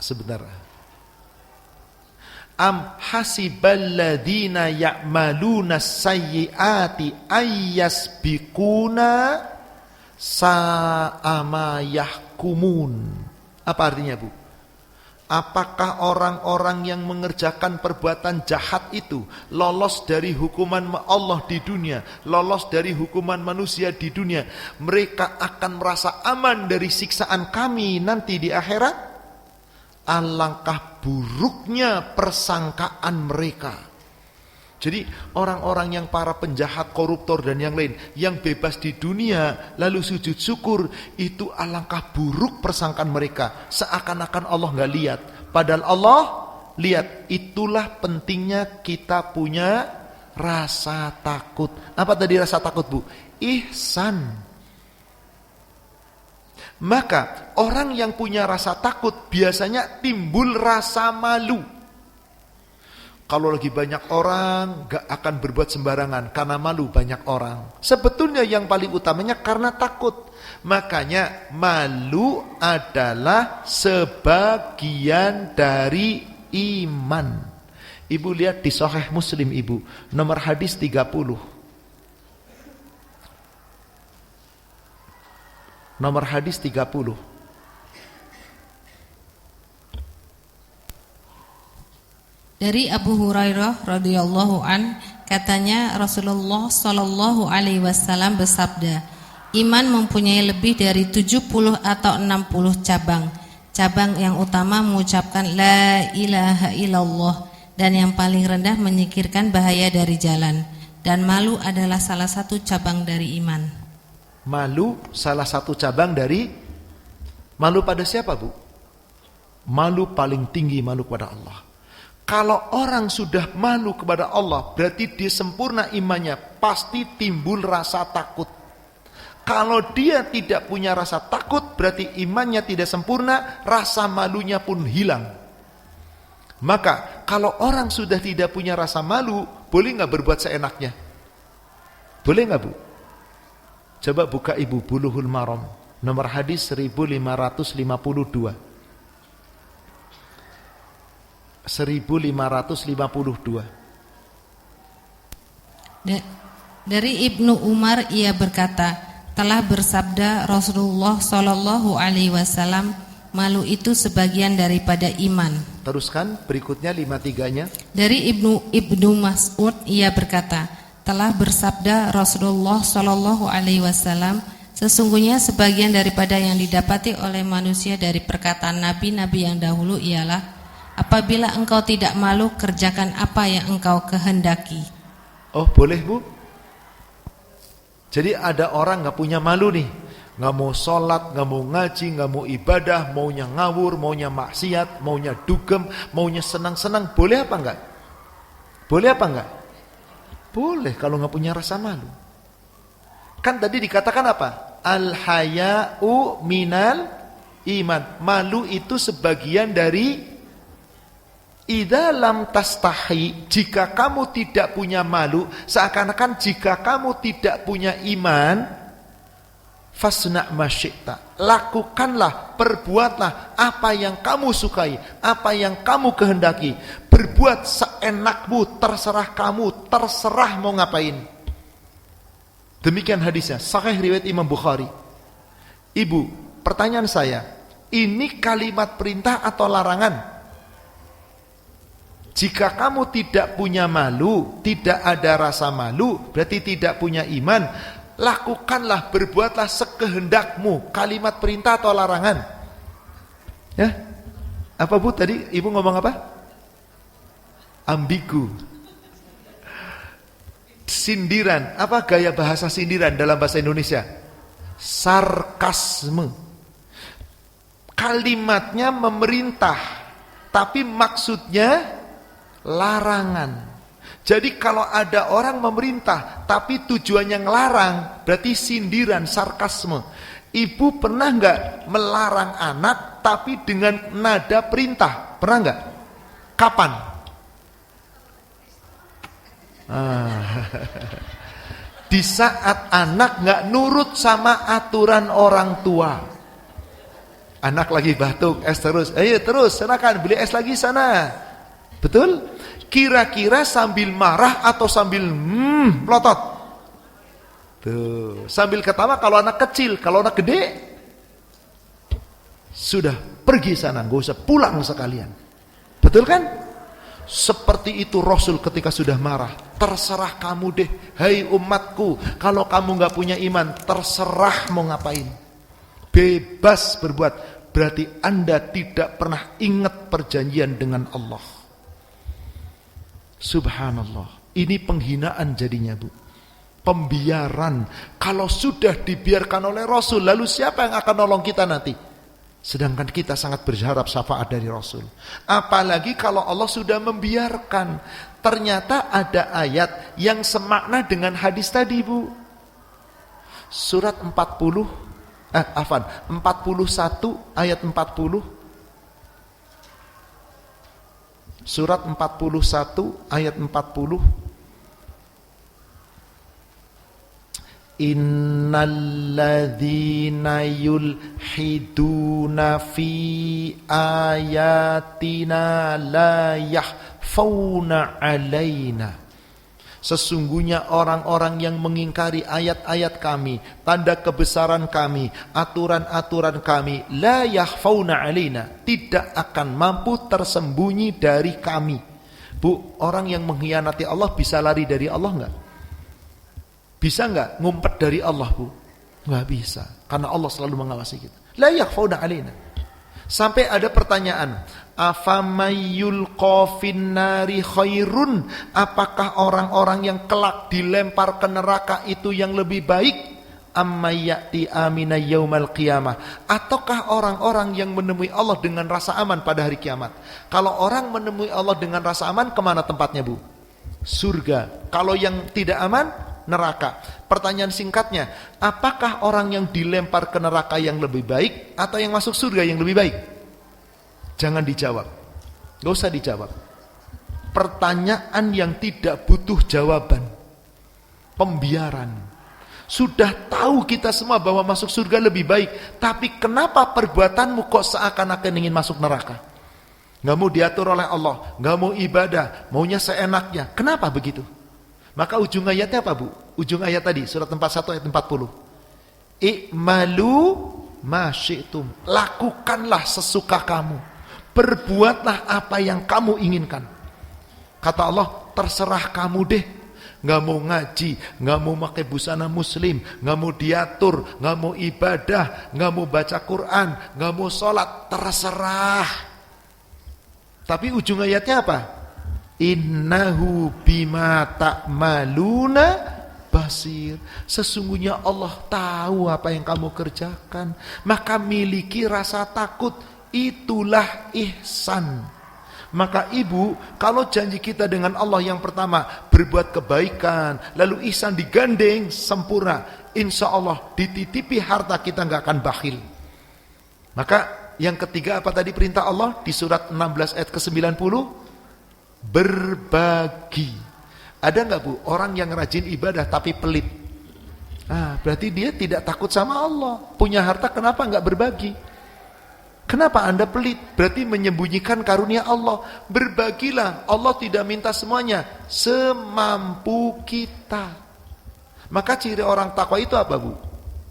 sebentar. Am hasiballadzina ya'maluna sayyiati ayyasbiquna sa'ama yahkumun. Apa artinya bu? Apakah orang-orang yang mengerjakan perbuatan jahat itu lolos dari hukuman Allah di dunia, lolos dari hukuman manusia di dunia, mereka akan merasa aman dari siksaan kami nanti di akhirat? Alangkah buruknya persangkaan mereka. Jadi orang-orang yang para penjahat, koruptor dan yang lain yang bebas di dunia lalu sujud syukur, itu alangkah buruk persangkaan mereka, seakan-akan Allah gak lihat. Padahal Allah lihat. Itulah pentingnya kita punya rasa takut. Apa tadi rasa takut bu? Ihsan. Maka orang yang punya rasa takut biasanya timbul rasa malu. Kalau lagi banyak orang, gak akan berbuat sembarangan karena malu banyak orang. Sebetulnya yang paling utamanya karena takut. Makanya malu adalah sebagian dari iman. Ibu lihat di Sahih Muslim, Ibu, nomor hadis 30. Nomor hadis 30. Dari Abu Hurairah radhiyallahu an, katanya Rasulullah sallallahu alaihi wasallam bersabda, iman mempunyai lebih dari 70 atau 60 cabang. Cabang yang utama mengucapkan la ilaha illallah, dan yang paling rendah menyingkirkan bahaya dari jalan. Dan malu adalah salah satu cabang dari iman. Malu salah satu cabang dari malu pada siapa, Bu? Malu paling tinggi malu kepada Allah. Kalau orang sudah malu kepada Allah, berarti dia sempurna imannya, pasti timbul rasa takut. Kalau dia tidak punya rasa takut, berarti imannya tidak sempurna, rasa malunya pun hilang. Maka kalau orang sudah tidak punya rasa malu, boleh nggak berbuat seenaknya? Boleh nggak, Bu? Coba buka Ibu Bulughul Maram, nomor hadis 1552. 1552. Dari Ibnu Umar ia berkata, telah bersabda Rasulullah sallallahu alaihi wasallam, malu itu sebagian daripada iman. Teruskan berikutnya 53-nya. Dari Ibnu Mas'ud ia berkata, telah bersabda Rasulullah sallallahu alaihi wasallam, sesungguhnya sebagian daripada yang didapati oleh manusia dari perkataan nabi-nabi yang dahulu ialah, apabila engkau tidak malu, kerjakan apa yang engkau kehendaki. Oh, boleh, Bu? Jadi ada orang gak punya malu nih, gak mau sholat, gak mau ngaji, gak mau ibadah, maunya ngawur, maunya maksiat, maunya dugem, maunya senang-senang. Boleh apa enggak? Boleh apa enggak? Boleh kalau gak punya rasa malu. Kan tadi dikatakan apa? Al-haya'u minal iman. Malu itu sebagian dari idza lam tastahi, jika kamu tidak punya malu, seakan-akan jika kamu tidak punya iman, fasna' ma syi'ta, lakukanlah, perbuatlah apa yang kamu sukai, apa yang kamu kehendaki, berbuat seenakmu, terserah kamu, terserah mau ngapain. Demikian hadisnya, sahih riwayat Imam Bukhari. Ibu, pertanyaan saya, ini kalimat perintah atau larangan? Jika kamu tidak punya malu, tidak ada rasa malu, berarti tidak punya iman. Lakukanlah, berbuatlah sekehendakmu. Kalimat perintah atau larangan? Ya? Apa, Bu, tadi Ibu ngomong apa? Ambigu. Sindiran. Apa gaya bahasa sindiran dalam bahasa Indonesia? Sarkasme. Kalimatnya memerintah, tapi maksudnya larangan. Jadi kalau ada orang memerintah tapi tujuannya ngelarang, berarti sindiran, sarkasme. Ibu pernah enggak melarang anak tapi dengan nada perintah? Pernah enggak? Kapan? Di saat anak enggak nurut sama aturan orang tua. Anak lagi batuk, es terus. Ayo terus, silakan beli es lagi sana. Betul? Kira-kira sambil marah atau sambil melotot? Tuh, sambil ketawa kalau anak kecil, kalau anak gede sudah pergi sana, gak usah pulang sekalian. Betul kan? Seperti itu Rasul ketika sudah marah. Terserah kamu deh, hai umatku, kalau kamu gak punya iman, terserah mau ngapain. Bebas berbuat. Berarti Anda tidak pernah ingat perjanjian dengan Allah. Subhanallah, ini penghinaan jadinya, Bu. Pembiaran. Kalau sudah dibiarkan oleh Rasul, lalu siapa yang akan nolong kita nanti? Sedangkan kita sangat berharap syafaat dari Rasul. Apalagi kalau Allah sudah membiarkan. Ternyata ada ayat yang semakna dengan hadis tadi, Bu. Surat 41 ayat 40. Surat 41 ayat 40. Innalladzina yulhiduna fi ayatina la yahfauna alaina. Sesungguhnya orang-orang yang mengingkari ayat-ayat kami, tanda kebesaran kami, aturan-aturan kami, la yakhfauna alaina, tidak akan mampu tersembunyi dari kami. Bu, orang yang mengkhianati Allah bisa lari dari Allah enggak? Bisa enggak ngumpet dari Allah, Bu? Enggak bisa, karena Allah selalu mengawasi kita. La yakhfauna alaina. Sampai ada pertanyaan, afamayulqa finnari khairun, apakah orang-orang yang kelak dilempar ke neraka itu yang lebih baik, ammayati amina yaumal qiyamah, ataukah orang-orang yang menemui Allah dengan rasa aman pada hari kiamat? Kalau orang menemui Allah dengan rasa aman, kemana tempatnya, Bu? Surga. Kalau yang tidak aman, neraka. Pertanyaan singkatnya, apakah orang yang dilempar ke neraka yang lebih baik atau yang masuk surga yang lebih baik? Jangan dijawab, gak usah dijawab. Pertanyaan yang tidak butuh jawaban, pembiaran. Sudah tahu kita semua bahwa masuk surga lebih baik, tapi kenapa perbuatanmu kok seakan-akan ingin masuk neraka? Gak mau diatur oleh Allah, gak mau ibadah, maunya seenaknya. Kenapa begitu? Maka ujung ayatnya apa, Bu? Ujung ayat tadi, surat 41 ayat 40. I'malu ma syi'tum. Lakukanlah sesuka kamu. Perbuatlah apa yang kamu inginkan. Kata Allah, terserah kamu deh. Gak mau ngaji, gak mau pakai busana muslim, gak mau diatur, gak mau ibadah, gak mau baca Quran, gak mau sholat, terserah. Tapi ujung ayatnya apa? Innahu bima ta'maluna basir. Sesungguhnya Allah tahu apa yang kamu kerjakan, maka miliki rasa takut, itulah ihsan. Maka ibu, kalau janji kita dengan Allah yang pertama berbuat kebaikan, lalu ihsan digandeng sempurna, insya Allah dititipi harta kita nggak akan bakhil. Maka yang ketiga apa tadi perintah Allah di surat 16 ayat ke-90? Berbagi. Ada nggak, Bu, orang yang rajin ibadah tapi pelit? Berarti dia tidak takut sama Allah. Punya harta kenapa nggak berbagi? Kenapa Anda pelit? Berarti menyembunyikan karunia Allah. Berbagilah. Allah tidak minta semuanya, semampu kita. Maka ciri orang takwa itu apa, Bu?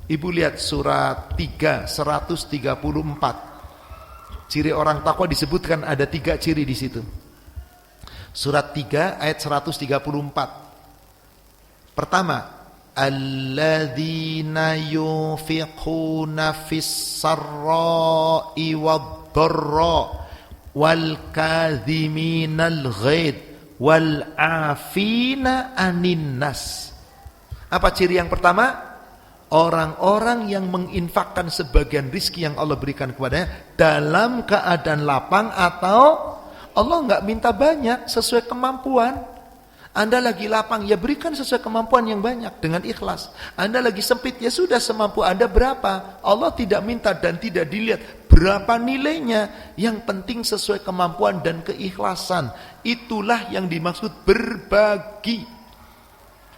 Ibu lihat surat 3 134. Ciri orang takwa disebutkan ada 3 ciri di situ. Surat 3 ayat 134. Pertama, alladzina yunfiquna fis sarra'i wad-dharra wal kadhiminal ghaid wal 'afina 'anin nas. Apa ciri yang pertama? Orang-orang yang menginfakkan sebagian rizki yang Allah berikan kepadanya dalam keadaan lapang atau Allah enggak minta banyak, sesuai kemampuan. Anda lagi lapang, ya berikan sesuai kemampuan yang banyak dengan ikhlas. Anda lagi sempit, ya sudah semampu Anda berapa. Allah tidak minta dan tidak dilihat berapa nilainya. Yang penting sesuai kemampuan dan keikhlasan. Itulah yang dimaksud berbagi.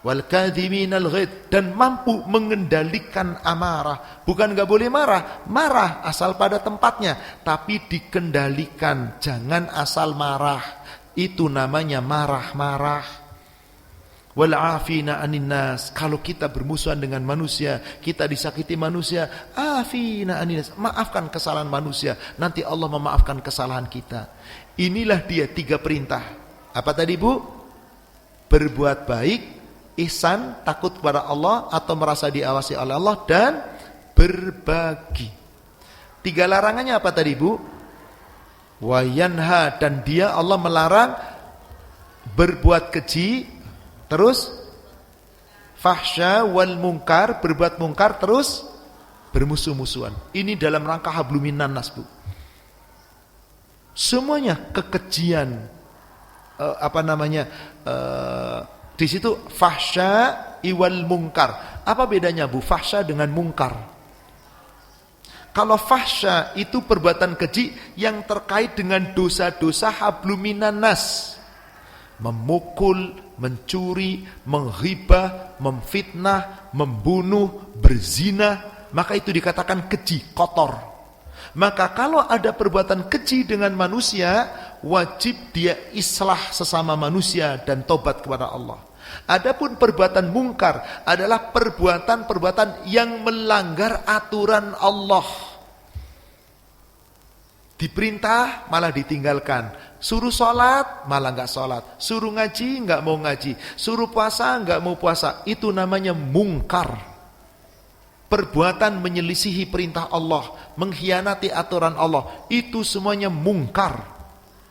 Wal kadhiminal ghaid, dan mampu mengendalikan amarah. Bukan gak boleh marah, marah asal pada tempatnya, tapi dikendalikan, jangan asal marah. Itu namanya marah-marah. Wal 'afina 'anin nas, kalau kita bermusuhan dengan manusia, kita disakiti manusia, afina 'anin nas, maafkan kesalahan manusia, nanti Allah memaafkan kesalahan kita. Inilah dia 3 perintah. Apa tadi, Bu? Berbuat baik, ihsan, takut kepada Allah atau merasa diawasi oleh Allah, dan berbagi. 3 larangannya apa tadi, Bu? Wa yanha, dan dia Allah melarang berbuat keji, terus fahsya wal mungkar, berbuat mungkar, terus bermusuh-musuhan. Ini dalam rangka habluminan nas, Bu. Semuanya kekejian, di situ fahsya iwal mungkar. Apa bedanya, Bu, fahsya dengan mungkar? Kalau fahsya itu perbuatan keji yang terkait dengan dosa-dosa habluminan nas. Memukul, mencuri, menghibah, memfitnah, membunuh, berzina, maka itu dikatakan keji, kotor. Maka kalau ada perbuatan keji dengan manusia, wajib dia islah sesama manusia dan tobat kepada Allah. Adapun perbuatan mungkar adalah perbuatan-perbuatan yang melanggar aturan Allah. Diperintah malah ditinggalkan, suruh sholat malah nggak sholat, suruh ngaji nggak mau ngaji, suruh puasa nggak mau puasa. Itu namanya mungkar. Perbuatan menyelisihi perintah Allah, mengkhianati aturan Allah, itu semuanya mungkar.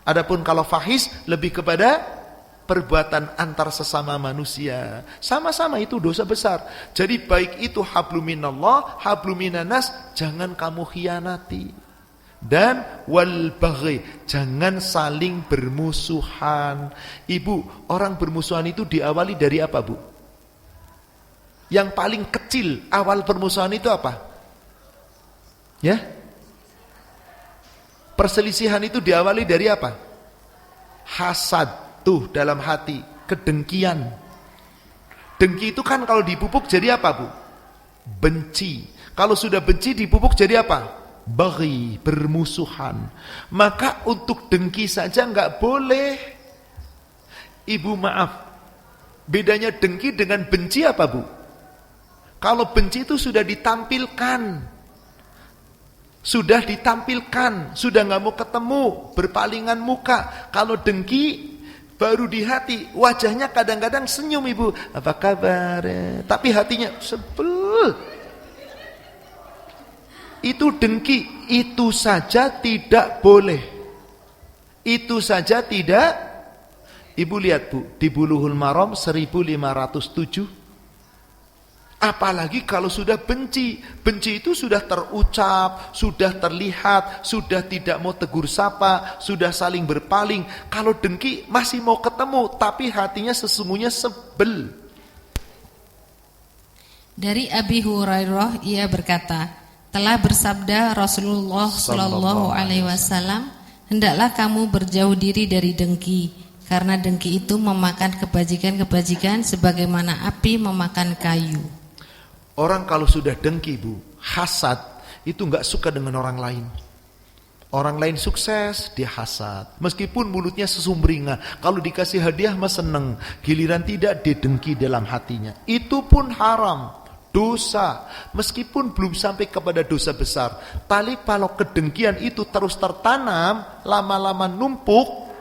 Adapun kalau fahish lebih kepada perbuatan antar sesama manusia, sama-sama itu dosa besar. Jadi baik itu habluminallah, habluminanas, jangan kamu khianati. Dan wal baghi, jangan saling bermusuhan. Ibu, orang bermusuhan itu diawali dari apa, Bu? Yang paling kecil awal permusuhan itu apa? Ya? Perselisihan itu diawali dari apa? Hasad. Tuh dalam hati, kedengkian. Dengki itu kan kalau dipupuk jadi apa, Bu? Benci. Kalau sudah benci dipupuk jadi apa? Baghi, bermusuhan. Maka untuk dengki saja enggak boleh. Ibu maaf, bedanya dengki dengan benci apa, Bu? Kalau benci itu sudah ditampilkan, sudah nggak mau ketemu, berpalingan muka. Kalau dengki baru di hati, wajahnya kadang-kadang senyum, Ibu, apa kabar? Tapi hatinya sebel. Itu dengki, itu saja tidak boleh. Itu saja tidak. Ibu lihat, Bu, di Bulughul Maram 1507. Apalagi kalau sudah benci. Benci itu sudah terucap, sudah terlihat, sudah tidak mau tegur sapa, sudah saling berpaling. Kalau dengki masih mau ketemu, tapi hatinya sesungguhnya sebel. Dari Abi Hurairah, ia berkata, telah bersabda Rasulullah Sallallahu Alaihi Wasallam, hendaklah kamu berjauh diri dari dengki, karena dengki itu memakan kebajikan-kebajikan sebagaimana api memakan kayu. Orang kalau sudah dengki, Bu, hasad, itu enggak suka dengan orang lain. Orang lain sukses, dia hasad. Meskipun mulutnya sesumringah, kalau dikasih hadiah mah seneng, giliran tidak, dia dengki dalam hatinya. Itu pun haram, dosa. Meskipun belum sampai kepada dosa besar, tapi kalau kedengkian itu terus tertanam, lama-lama numpuk,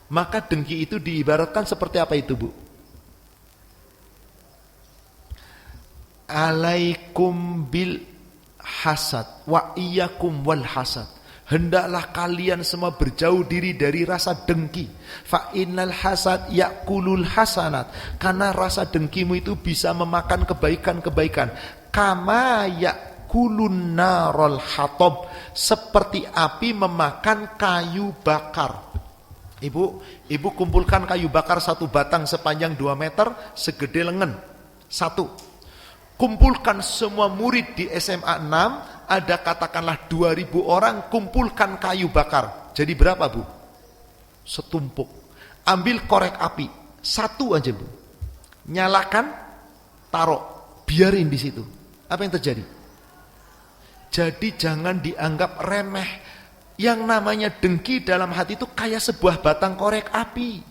maka dengki itu diibaratkan seperti apa itu, Bu? Alaikum bil hasad wa iyyakum wal hasad. Hendaklah kalian semua berjauh diri dari rasa dengki. Fa innal hasad yakulul hasanat. Karena rasa dengkimu itu bisa memakan kebaikan-kebaikan. Kama yakulun narul hatab. Seperti api memakan kayu bakar. Ibu kumpulkan kayu bakar satu batang sepanjang 2 meter, segede lengan. Satu. Kumpulkan semua murid di SMA 6, ada katakanlah 2000 orang, kumpulkan kayu bakar. Jadi berapa, Bu? Setumpuk. Ambil korek api, satu aja, Bu. Nyalakan, taruh, biarin di situ. Apa yang terjadi? Jadi jangan dianggap remeh. Yang namanya dengki dalam hati itu kayak sebuah batang korek api.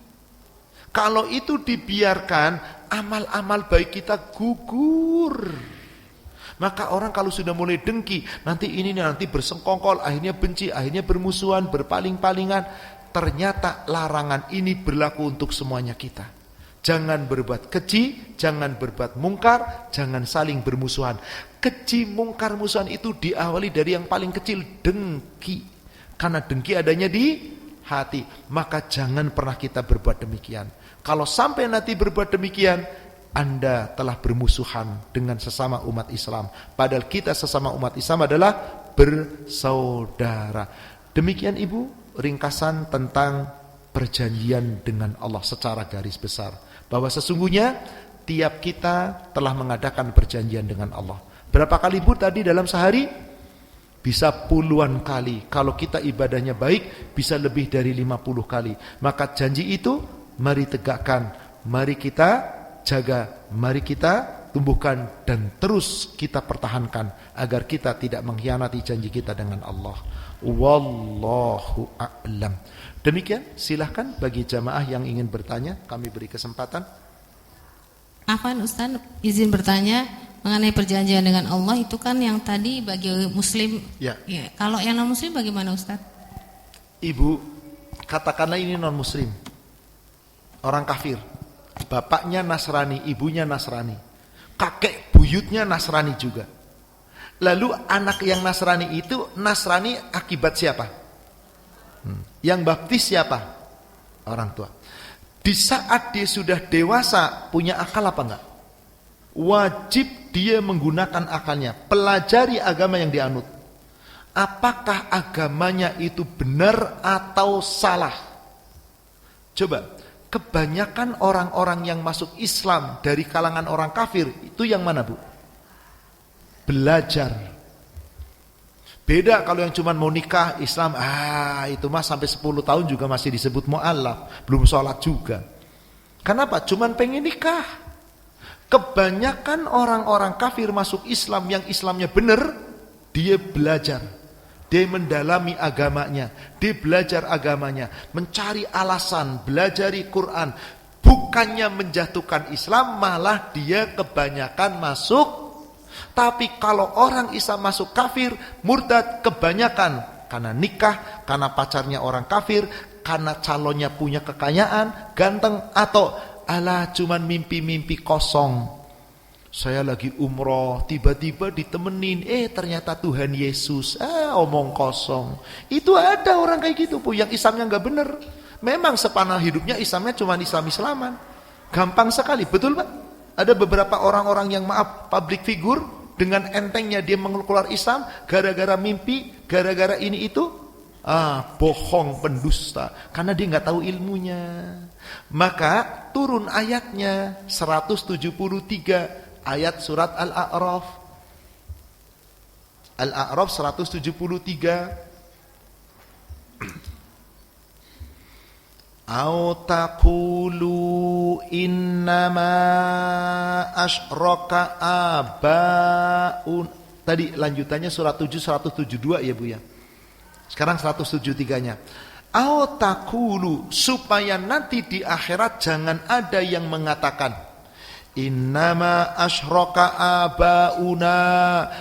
Kalau itu dibiarkan, amal-amal baik kita gugur. Maka orang kalau sudah mulai dengki, nanti bersengkongkol, akhirnya benci, akhirnya bermusuhan, berpaling-palingan. Ternyata larangan ini berlaku untuk semuanya kita. Jangan berbuat keji, jangan berbuat mungkar, jangan saling bermusuhan. Keji, mungkar, musuhan itu diawali dari yang paling kecil, dengki. Karena dengki adanya di hati. Maka jangan pernah kita berbuat demikian. Kalau sampai nanti berbuat demikian, Anda telah bermusuhan dengan sesama umat Islam. Padahal kita sesama umat Islam adalah bersaudara. Demikian, Ibu, ringkasan tentang perjanjian dengan Allah secara garis besar. Bahwa sesungguhnya tiap kita telah mengadakan perjanjian dengan Allah. Berapa kali, Bu, tadi dalam sehari? bisa puluhan kali. Kalau kita ibadahnya baik, bisa lebih dari 50 kali. Maka janji itu mari tegakkan, mari kita jaga, mari kita tumbuhkan dan terus kita pertahankan agar kita tidak mengkhianati janji kita dengan Allah. Wallahu a'lam. Demikian, silahkan bagi jamaah yang ingin bertanya, kami beri kesempatan. Afwan Ustaz, izin bertanya mengenai perjanjian dengan Allah itu kan yang tadi bagi muslim. Ya. Ya, kalau yang non muslim bagaimana Ustaz? Ibu, katakanlah ini non muslim, orang kafir, bapaknya Nasrani, ibunya Nasrani, kakek buyutnya Nasrani juga. Lalu anak yang Nasrani itu Nasrani akibat siapa? Yang baptis siapa? Orang tua. Di saat dia sudah dewasa, punya akal apa enggak? Wajib dia menggunakan akalnya, pelajari agama yang dianut. Apakah agamanya itu benar atau salah? Coba, kebanyakan orang-orang yang masuk Islam dari kalangan orang kafir, itu yang mana, Bu? Belajar. Beda kalau yang cuma mau nikah Islam, itu mah sampai 10 tahun juga masih disebut mu'allaf, belum sholat juga. Kenapa? Cuman pengen nikah. Kebanyakan orang-orang kafir masuk Islam yang Islamnya benar, dia belajar, dia mendalami agamanya, dia belajar agamanya, mencari alasan, belajari Quran. Bukannya menjatuhkan Islam, malah dia kebanyakan masuk. Tapi kalau orang Islam masuk kafir, murtad, kebanyakan karena nikah, karena pacarnya orang kafir, karena calonnya punya kekayaan, ganteng, atau alah cuman mimpi-mimpi kosong. Saya lagi umroh, tiba-tiba ditemenin, ternyata Tuhan Yesus, omong kosong. Itu ada orang kayak gitu, Bu, yang Islamnya nggak bener. Memang sepanjang hidupnya Islamnya cuma Islam-Islaman. Gampang sekali, betul Pak? Ada beberapa orang-orang yang public figure, dengan entengnya dia mengeluar Islam, gara-gara mimpi, gara-gara ini itu, bohong, pendusta, karena dia nggak tahu ilmunya. Maka turun ayatnya 173 ayat surat Al-A'raf. Al-A'raf 173. Au taqulu innama asyraka abaun. Tadi lanjutannya surat 7 172 ya Bu ya. Sekarang 173-nya. Au taqulu, supaya nanti di akhirat jangan ada yang mengatakan innama asyraka abauna,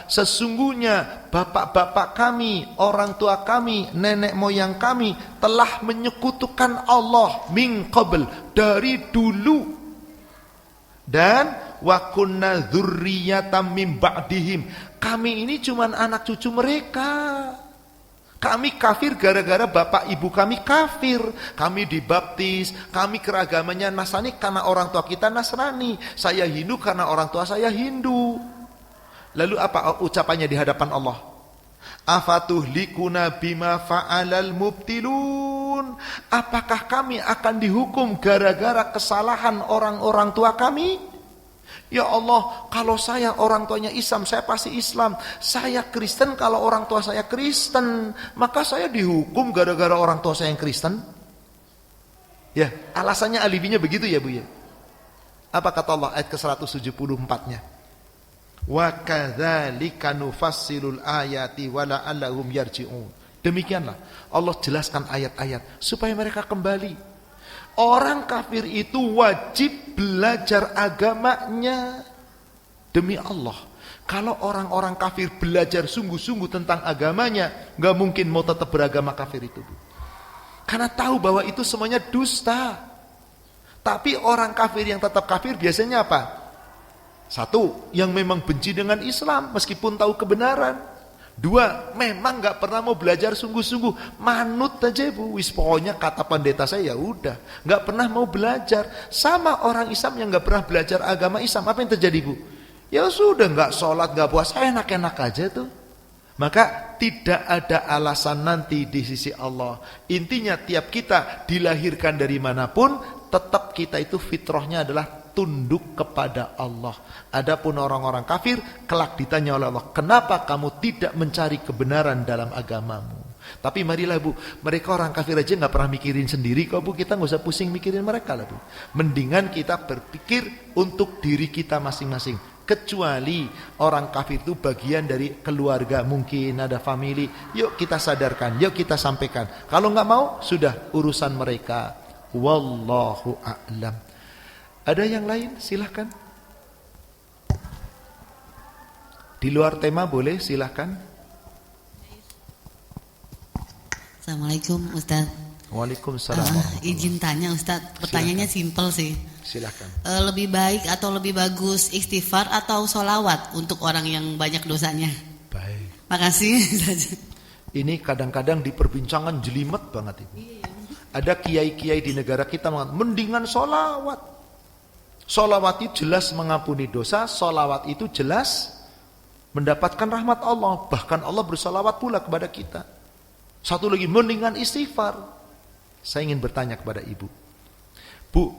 sesungguhnya bapak-bapak kami, orang tua kami, nenek moyang kami telah menyekutukan Allah min qabl, dari dulu, dan wa kunna dzurriyyatan min ba'dihim, kami ini cuman anak cucu mereka. Kami kafir gara-gara bapak ibu kami kafir. Kami dibaptis, kami keragamannya Nasrani karena orang tua kita Nasrani. Saya Hindu karena orang tua saya Hindu. Lalu apa ucapannya di hadapan Allah? Afatuhlikuna bima fa'alal mubtilun. Apakah kami akan dihukum gara-gara kesalahan orang-orang tua kami? Ya Allah, kalau saya orang tuanya Islam, saya pasti Islam. Saya Kristen kalau orang tua saya Kristen, maka saya dihukum gara-gara orang tua saya yang Kristen. Ya, alasannya alibinya begitu ya Bu ya. Apa kata Allah ayat ke-174-nya? Wa kadzalika nufassilul ayati wa la'allahum yarji'un. Demikianlah Allah jelaskan ayat-ayat supaya mereka kembali. Orang kafir itu wajib belajar agamanya. Demi Allah, kalau orang-orang kafir belajar sungguh-sungguh tentang agamanya, gak mungkin mau tetap beragama kafir itu, Bu. Karena tahu bahwa itu semuanya dusta. Tapi orang kafir yang tetap kafir biasanya apa? Satu, yang memang benci dengan Islam meskipun tahu kebenaran. Dua, memang gak pernah mau belajar sungguh-sungguh, manut aja Bu, wis pokoknya kata pendeta saya ya udah, gak pernah mau belajar. Sama orang Islam yang gak pernah belajar agama Islam, apa yang terjadi Bu? Ya sudah, gak sholat, gak puasa, enak-enak aja tuh. Maka tidak ada alasan nanti di sisi Allah. Intinya tiap kita dilahirkan dari manapun, tetap kita itu fitrahnya adalah tunduk kepada Allah. Adapun orang-orang kafir kelak ditanya oleh Allah, kenapa kamu tidak mencari kebenaran dalam agamamu? Tapi marilah Bu, mereka orang kafir aja gak pernah mikirin sendiri kok Bu, kita gak usah pusing mikirin mereka lah Bu. Mendingan kita berpikir untuk diri kita masing-masing. Kecuali orang kafir itu bagian dari keluarga, mungkin ada family, yuk kita sadarkan, yuk kita sampaikan. Kalau gak mau, sudah urusan mereka. Wallahu a'lam. Ada yang lain? Silahkan. Di luar tema boleh, silahkan. Assalamualaikum Ustaz. Waalaikumsalam. Izin tanya Ustaz, pertanyaannya simpel sih. Silahkan. Lebih baik atau lebih bagus istighfar atau sholawat untuk orang yang banyak dosanya? Baik. Makasih. Ini kadang-kadang di perbincangan jelimet banget Ibu. Ada kiai-kiai di negara kita mengatakan mendingan sholawat. Sholawat itu jelas mengampuni dosa, sholawat itu jelas mendapatkan rahmat Allah. Bahkan Allah bersolawat pula kepada kita. Satu lagi, mendingan istighfar. Saya ingin bertanya kepada ibu, Bu,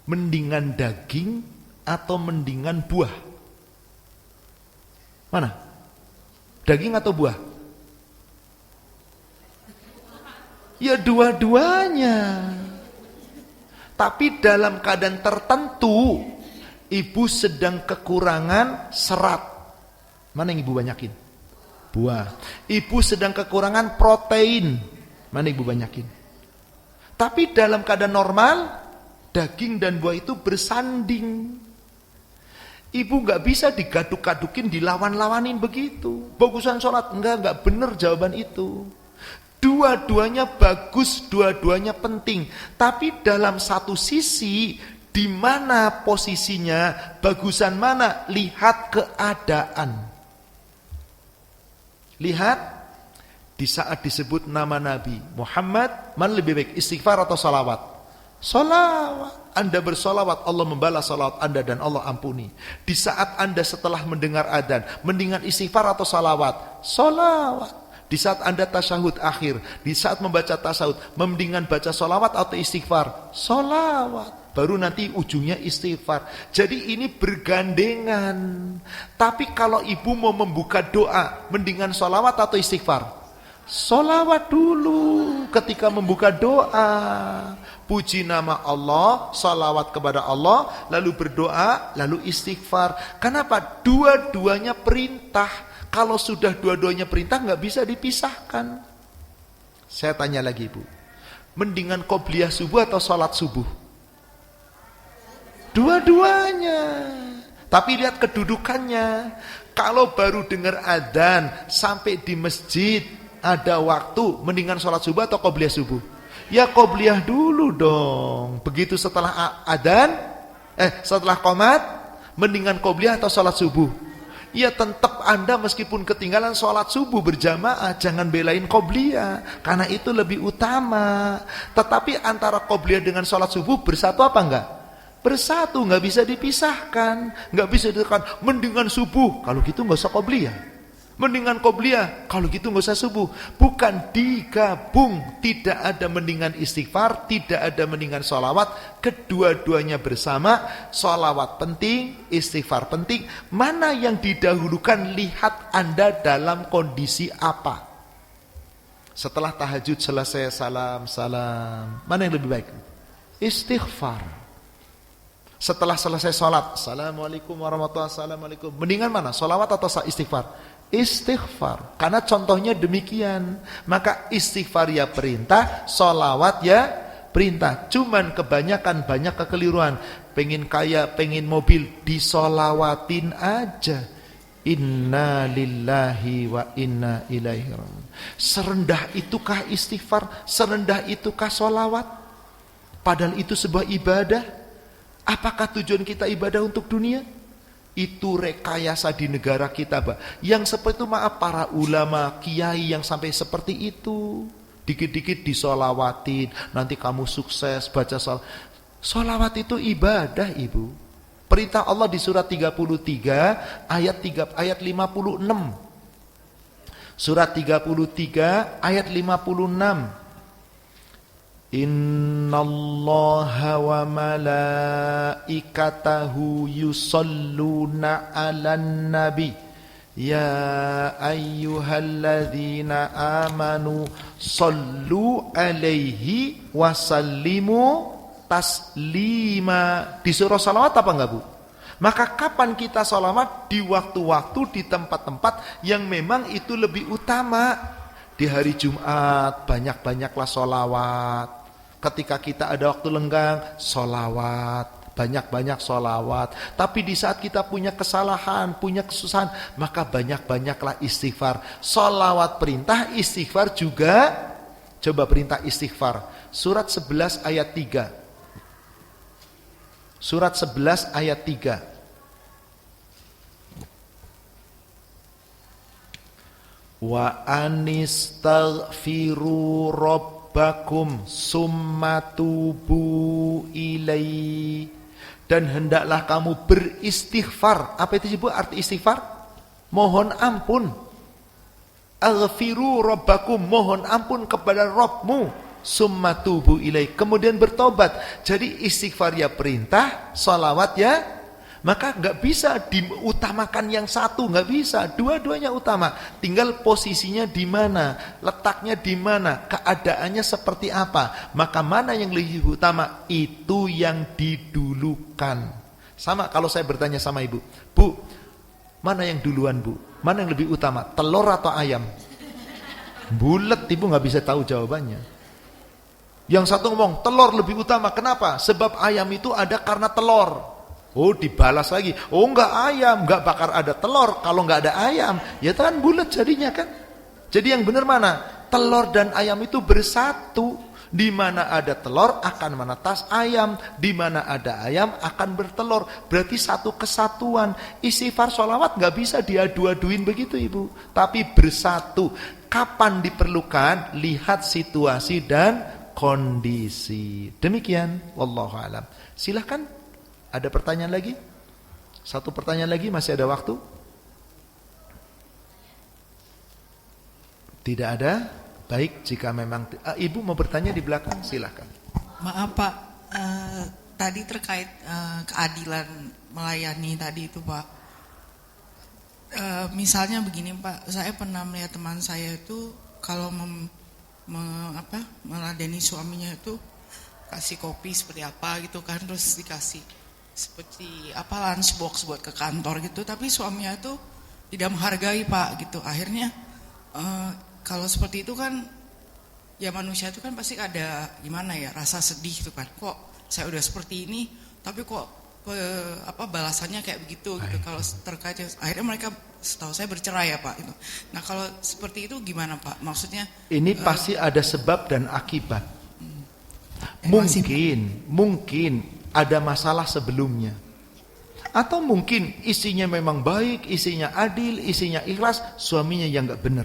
mendingan daging atau mendingan buah? Mana? Daging atau buah? Ya dua-duanya. Tapi dalam keadaan tertentu, ibu sedang kekurangan serat. Mana yang ibu banyakin? Buah. Ibu sedang kekurangan protein. Mana ibu banyakin? Tapi dalam keadaan normal, daging dan buah itu bersanding. Ibu gak bisa digaduk-gadukin, dilawan-lawanin begitu. Bagusan sholat, enggak benar jawaban itu. Dua-duanya bagus, dua-duanya penting. Tapi dalam satu sisi, di mana posisinya, bagusan mana, lihat keadaan. Lihat, di saat disebut nama Nabi Muhammad, mana lebih baik, istighfar atau salawat? Salawat. Anda bersalawat, Allah membalas salawat Anda dan Allah ampuni. Di saat Anda setelah mendengar adzan, mendingan istighfar atau salawat? Salawat. Di saat Anda tasyahud akhir, di saat membaca tasyahud, mendingan baca sholawat atau istighfar? Sholawat. Baru nanti ujungnya istighfar. Jadi ini bergandengan. Tapi kalau ibu mau membuka doa, mendingan sholawat atau istighfar? Sholawat dulu ketika membuka doa. Puji nama Allah, sholawat kepada Allah, lalu berdoa, lalu istighfar. Kenapa? Dua-duanya perintah. Kalau sudah dua-duanya perintah nggak bisa dipisahkan. Saya tanya lagi Bu, mendingan qobliyah subuh atau sholat subuh? Dua-duanya. Tapi lihat kedudukannya. Kalau baru dengar adzan sampai di masjid ada waktu, mendingan sholat subuh atau qobliyah subuh? Ya qobliyah dulu dong. Begitu setelah adzan, setelah qomat, mendingan qobliyah atau sholat subuh? Ya tetap Anda meskipun ketinggalan sholat subuh berjamaah, jangan belain qobliyah, karena itu lebih utama. Tetapi antara qobliyah dengan sholat subuh bersatu apa enggak? Bersatu, enggak bisa dipisahkan. Enggak bisa dikatakan mendingan subuh, kalau gitu enggak usah qobliyah. Mendingan qobliyah, kalau gitu enggak usah subuh. Bukan, digabung. Tidak ada mendingan istighfar, tidak ada mendingan sholawat. Kedua-duanya bersama. Sholawat penting, istighfar penting. Mana yang didahulukan? Lihat Anda dalam kondisi apa. Setelah tahajud selesai, salam. Mana yang lebih baik? Istighfar. Setelah selesai sholat, assalamualaikum warahmatullahi wabarakatuh. Mendingan mana? Sholawat atau istighfar? Istighfar. Karena contohnya demikian. Maka istighfar ya perintah, sholawat ya perintah. Cuman kebanyakan banyak kekeliruan. Pengen kaya, pengen mobil, disolawatin aja. Inna lillahi wa inna ilaihi raji'un. Serendah itukah istighfar? Serendah itukah sholawat? Padahal itu sebuah ibadah. Apakah tujuan kita ibadah untuk dunia? Itu rekayasa di negara kita, Pak. Yang seperti itu, maaf, para ulama, kiai yang sampai seperti itu. Dikit-dikit disolawatin, nanti kamu sukses baca sholawat. Sholawat itu ibadah, Ibu. Perintah Allah di surat 33 ayat 56. Surat 33 ayat 56. Innallaha wa malaikatahu yusalluna 'alan nabi ya ayyuhalladzina amanu sallu 'alaihi wa sallimu taslima. Disuruh salawat apa enggak, Bu? Maka kapan kita salawat? Di waktu-waktu, di tempat-tempat yang memang itu lebih utama. Di hari Jumat banyak-banyaklah salawat. Ketika kita ada waktu lenggang, sholawat, banyak-banyak sholawat. Tapi di saat kita punya kesalahan, punya kesusahan, maka banyak-banyaklah istighfar. Sholawat perintah, istighfar juga. Coba perintah istighfar. Surat 11 ayat 3. Surat 11 ayat 3. Wa anistaghfiru rabbakum summa tubu ilaihi, dan hendaklah kamu beristighfar. Apa itu disebut arti istighfar? Mohon ampun. Aghfiru rabbakum, mohon ampun kepada Rabbmu, summa tubu ilaihi, kemudian bertobat. Jadi istighfar ya perintah, salawat ya. Maka nggak bisa diutamakan yang satu, nggak bisa. Dua-duanya utama. Tinggal posisinya di mana, letaknya di mana, keadaannya seperti apa. Maka mana yang lebih utama, itu yang didulukan. Sama kalau saya bertanya sama ibu, Bu, mana yang duluan, Bu? Mana yang lebih utama, telur atau ayam? Bulet, ibu nggak bisa tahu jawabannya. Yang satu ngomong telur lebih utama. Kenapa? Sebab ayam itu ada karena telur. Oh, dibalas lagi. Oh, enggak ayam, enggak bakar ada telur. Kalau enggak ada ayam, ya kan bulat jadinya kan. Jadi yang benar mana? Telur dan ayam itu bersatu. Di mana ada telur akan menetas ayam, di mana ada ayam akan bertelur. Berarti satu kesatuan. Istighfar sholawat enggak bisa diadu-aduin begitu, Ibu. Tapi bersatu. Kapan diperlukan? Lihat situasi dan kondisi. Demikian, wallahu alam. Silahkan. Ada pertanyaan lagi? Satu pertanyaan lagi, masih ada waktu? Tidak ada? Baik, jika memang ibu mau bertanya di belakang, silakan. Maaf Pak, tadi terkait keadilan melayani tadi itu Pak. Misalnya begini Pak, saya pernah melihat teman saya itu kalau meladeni suaminya itu kasih kopi seperti apa gitu kan, terus dikasih seperti lunchbox buat ke kantor gitu, tapi suaminya itu tidak menghargai Pak gitu. Akhirnya kalau seperti itu kan ya manusia itu kan pasti ada gimana ya, rasa sedih gitu kan, kok saya udah seperti ini tapi kok balasannya kayak begitu gitu. Kalau terkait akhirnya mereka setahu saya bercerai ya Pak itu. Nah kalau seperti itu gimana Pak, maksudnya ini pasti ada sebab dan akibat. Mungkin ada masalah sebelumnya, atau mungkin isinya memang baik, isinya adil, isinya ikhlas, suaminya yang gak benar.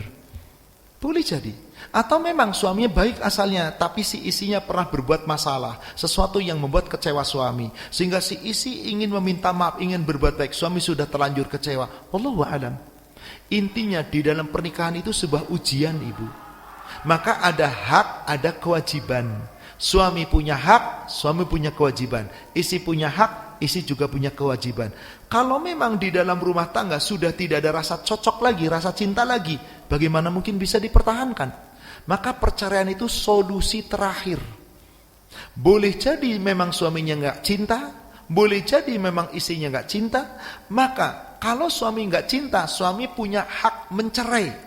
Boleh jadi. Atau memang suaminya baik asalnya, tapi si isinya pernah berbuat masalah, sesuatu yang membuat kecewa suami, sehingga si isi ingin meminta maaf, ingin berbuat baik, suami sudah terlanjur kecewa. Wallahu a'lam. Intinya di dalam pernikahan itu sebuah ujian, Ibu. Maka ada hak, ada kewajiban. Suami punya hak, suami punya kewajiban. Istri punya hak, istri juga punya kewajiban. Kalau memang di dalam rumah tangga sudah tidak ada rasa cocok lagi, rasa cinta lagi, bagaimana mungkin bisa dipertahankan? Maka perceraian itu solusi terakhir. Boleh jadi memang suaminya nggak cinta, boleh jadi memang istrinya nggak cinta. Maka kalau suami nggak cinta, suami punya hak mencerai.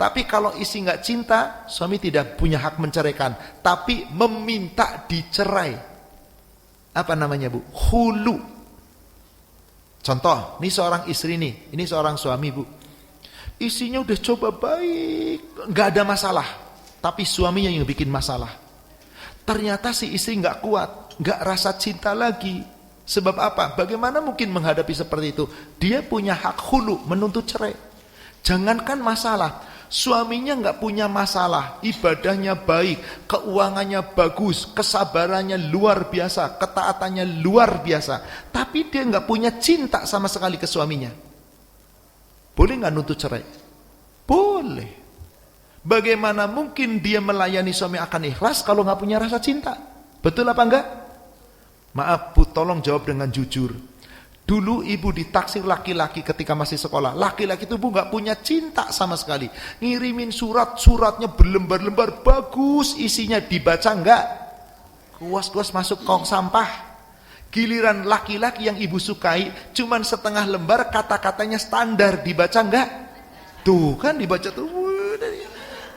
Tapi kalau istri nggak cinta, suami tidak punya hak menceraikan, tapi meminta dicerai. Apa namanya, Bu? Khulu. Contoh, ini seorang istri nih, ini seorang suami, Bu. Istrinya udah coba baik, nggak ada masalah, tapi suaminya yang bikin masalah. Ternyata si istri nggak kuat, nggak rasa cinta lagi. Sebab apa? Bagaimana mungkin menghadapi seperti itu? Dia punya hak khulu, menuntut cerai. Jangankan masalah, suaminya nggak punya masalah, ibadahnya baik, keuangannya bagus, kesabarannya luar biasa, ketaatannya luar biasa, tapi dia nggak punya cinta sama sekali ke suaminya. Boleh nggak nuntut cerai? Boleh. Bagaimana mungkin dia melayani suami akan ikhlas kalau nggak punya rasa cinta? Betul apa enggak? Maaf Bu, tolong jawab dengan jujur. Dulu ibu ditaksir laki-laki ketika masih sekolah. Laki-laki itu Bu nggak punya cinta sama sekali. Ngirimin suratnya berlembar-lembar bagus, isinya dibaca enggak? Kuas-kuas masuk kong sampah. Giliran laki-laki yang ibu sukai cuman setengah lembar, kata-katanya standar, dibaca enggak? Tuh kan dibaca tuh.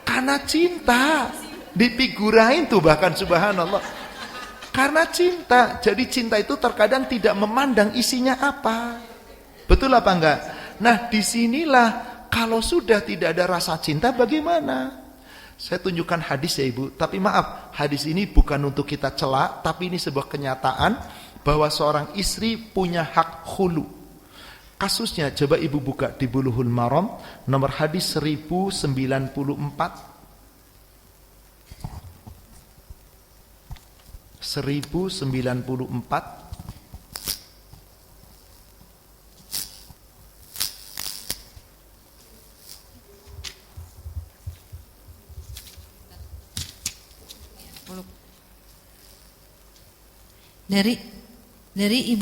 Karena cinta. Dipigurain tuh bahkan, subhanallah. Karena cinta. Jadi cinta itu terkadang tidak memandang isinya apa. Betul apa enggak? Nah, disinilah kalau sudah tidak ada rasa cinta bagaimana? Saya tunjukkan hadis ya Ibu. Tapi maaf, hadis ini bukan untuk kita celak, tapi ini sebuah kenyataan bahwa seorang istri punya hak khulu. Kasusnya coba Ibu buka di Bulughul Maram, nomor hadis 1094. 1094. Dari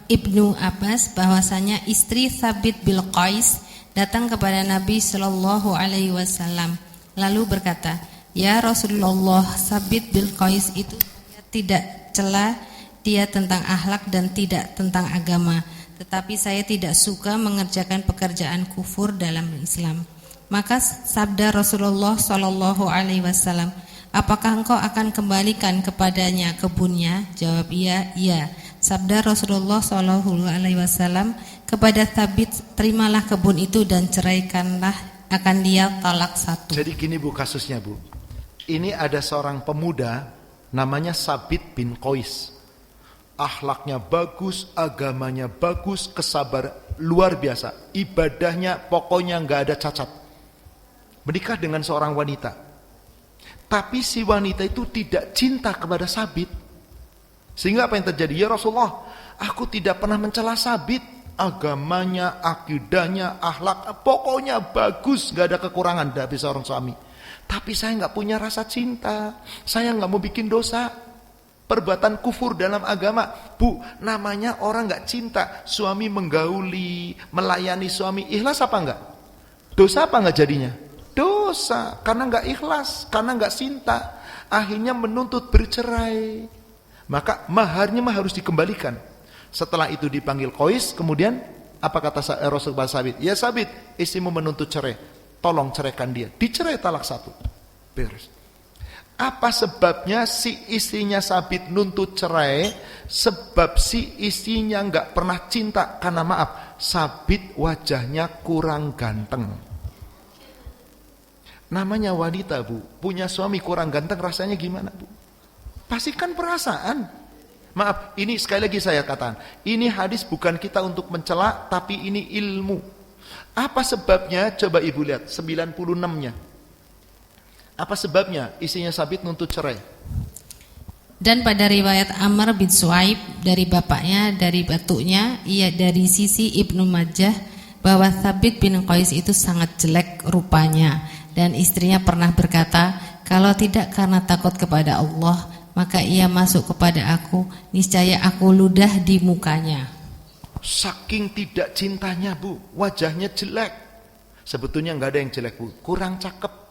Ibnu Abbas bahwasanya istri Thabit bin Qais datang kepada Nabi Shallallahu Alaihi Wasallam lalu berkata, ya Rasulullah, Thabit bin Qais itu tidak cela dia tentang akhlak dan tidak tentang agama, tetapi saya tidak suka mengerjakan pekerjaan kufur dalam Islam. Maka sabda Rasulullah Shallallahu Alaihi Wasallam, apakah engkau akan kembalikan kepadanya kebunnya? Jawab iya, iya. Sabda Rasulullah Shallallahu Alaihi Wasallam kepada Thabit, terimalah kebun itu dan ceraikanlah akan dia talak 1. Jadi gini Bu kasusnya Bu. Ini ada seorang pemuda namanya Thabit bin Qais. Akhlaknya bagus, agamanya bagus, kesabaran luar biasa. Ibadahnya pokoknya nggak ada cacat. Menikah dengan seorang wanita. Tapi si wanita itu tidak cinta kepada Thabit. Sehingga apa yang terjadi? Ya Rasulullah, aku tidak pernah mencela Thabit. Agamanya, akidahnya, akhlak, pokoknya bagus, gak ada kekurangan dari seorang suami. Tapi saya gak punya rasa cinta. Saya gak mau bikin dosa. Perbuatan kufur dalam agama. Bu, namanya orang gak cinta. Suami menggauli, melayani suami. Ikhlas apa enggak? Dosa apa enggak jadinya? Dosa. Karena gak ikhlas, karena gak cinta. Akhirnya menuntut bercerai. Maka maharnya harus dikembalikan. Setelah itu dipanggil Qais, kemudian apa kata Rasulullah Thabit? Ya Thabit, istrimu menuntut cerai, tolong ceraikan dia. Dicerai talak 1. Beres. Apa sebabnya si istrinya Thabit nuntut cerai? Sebab si istrinya enggak pernah cinta. Karena maaf, Thabit wajahnya kurang ganteng. Namanya wanita Bu, punya suami kurang ganteng rasanya gimana Bu? Pastikan perasaan. Maaf, ini sekali lagi saya katakan, ini hadis bukan kita untuk mencela, tapi ini ilmu. Apa sebabnya? Coba Ibu lihat 96-nya. Apa sebabnya istrinya Thabit nuntut cerai? Dan pada riwayat Amr bin Suaib dari bapaknya, dari batuknya, ia dari sisi Ibnu Majah bahwa Thabit bin Qais itu sangat jelek rupanya, dan istrinya pernah berkata, kalau tidak karena takut kepada Allah, maka ia masuk kepada aku, niscaya aku ludah di mukanya. Saking tidak cintanya Bu, wajahnya jelek. Sebetulnya nggak ada yang jelek Bu, kurang cakep.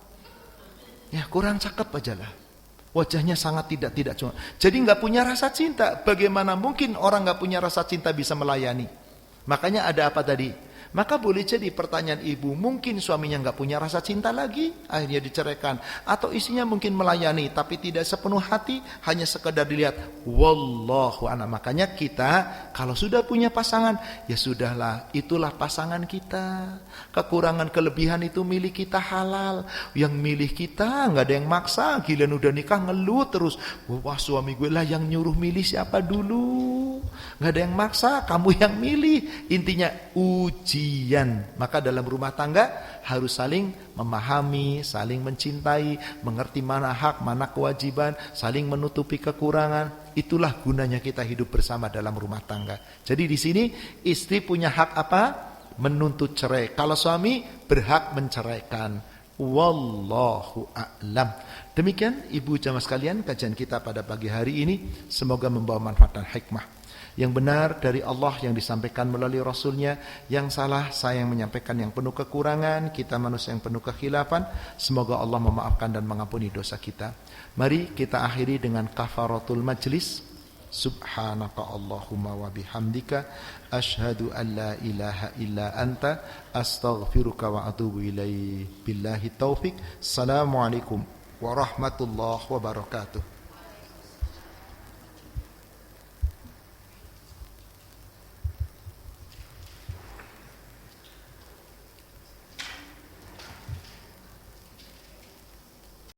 Ya kurang cakep aja lah. Wajahnya sangat tidak cuma. Jadi nggak punya rasa cinta. Bagaimana mungkin orang nggak punya rasa cinta bisa melayani? Makanya ada apa tadi? Maka boleh jadi pertanyaan ibu, mungkin suaminya nggak punya rasa cinta lagi, akhirnya diceraikan. Atau istrinya mungkin melayani, tapi tidak sepenuh hati, hanya sekedar dilihat. Wallahu a'lam. Makanya kita, kalau sudah punya pasangan, ya sudahlah, itulah pasangan kita. Kekurangan kelebihan itu milik kita halal. Yang milih kita, nggak ada yang maksa. Giliran udah nikah ngeluh terus. Wah suami gue lah yang nyuruh milih siapa dulu. Nggak ada yang maksa, kamu yang milih. Intinya ujian. Maka dalam rumah tangga harus saling memahami, saling mencintai, mengerti mana hak, mana kewajiban, saling menutupi kekurangan. Itulah gunanya kita hidup bersama dalam rumah tangga. Jadi di sini istri punya hak apa? Menuntut cerai. Kalau suami berhak menceraikan. Wallahu a'lam. Demikian ibu jamaah sekalian kajian kita pada pagi hari ini. Semoga membawa manfaat dan hikmah. Yang benar dari Allah yang disampaikan melalui Rasulnya. Yang salah saya yang menyampaikan yang penuh kekurangan. Kita manusia yang penuh kekhilafan. Semoga Allah memaafkan dan mengampuni dosa kita. Mari kita akhiri dengan kafaratul majlis. Subhanaka Allahumma wa bihamdika asyhadu an la ilaha illa anta astaghfiruka wa atubu ilaih. Billahi taufik. Assalamualaikum warahmatullahi wabarakatuh.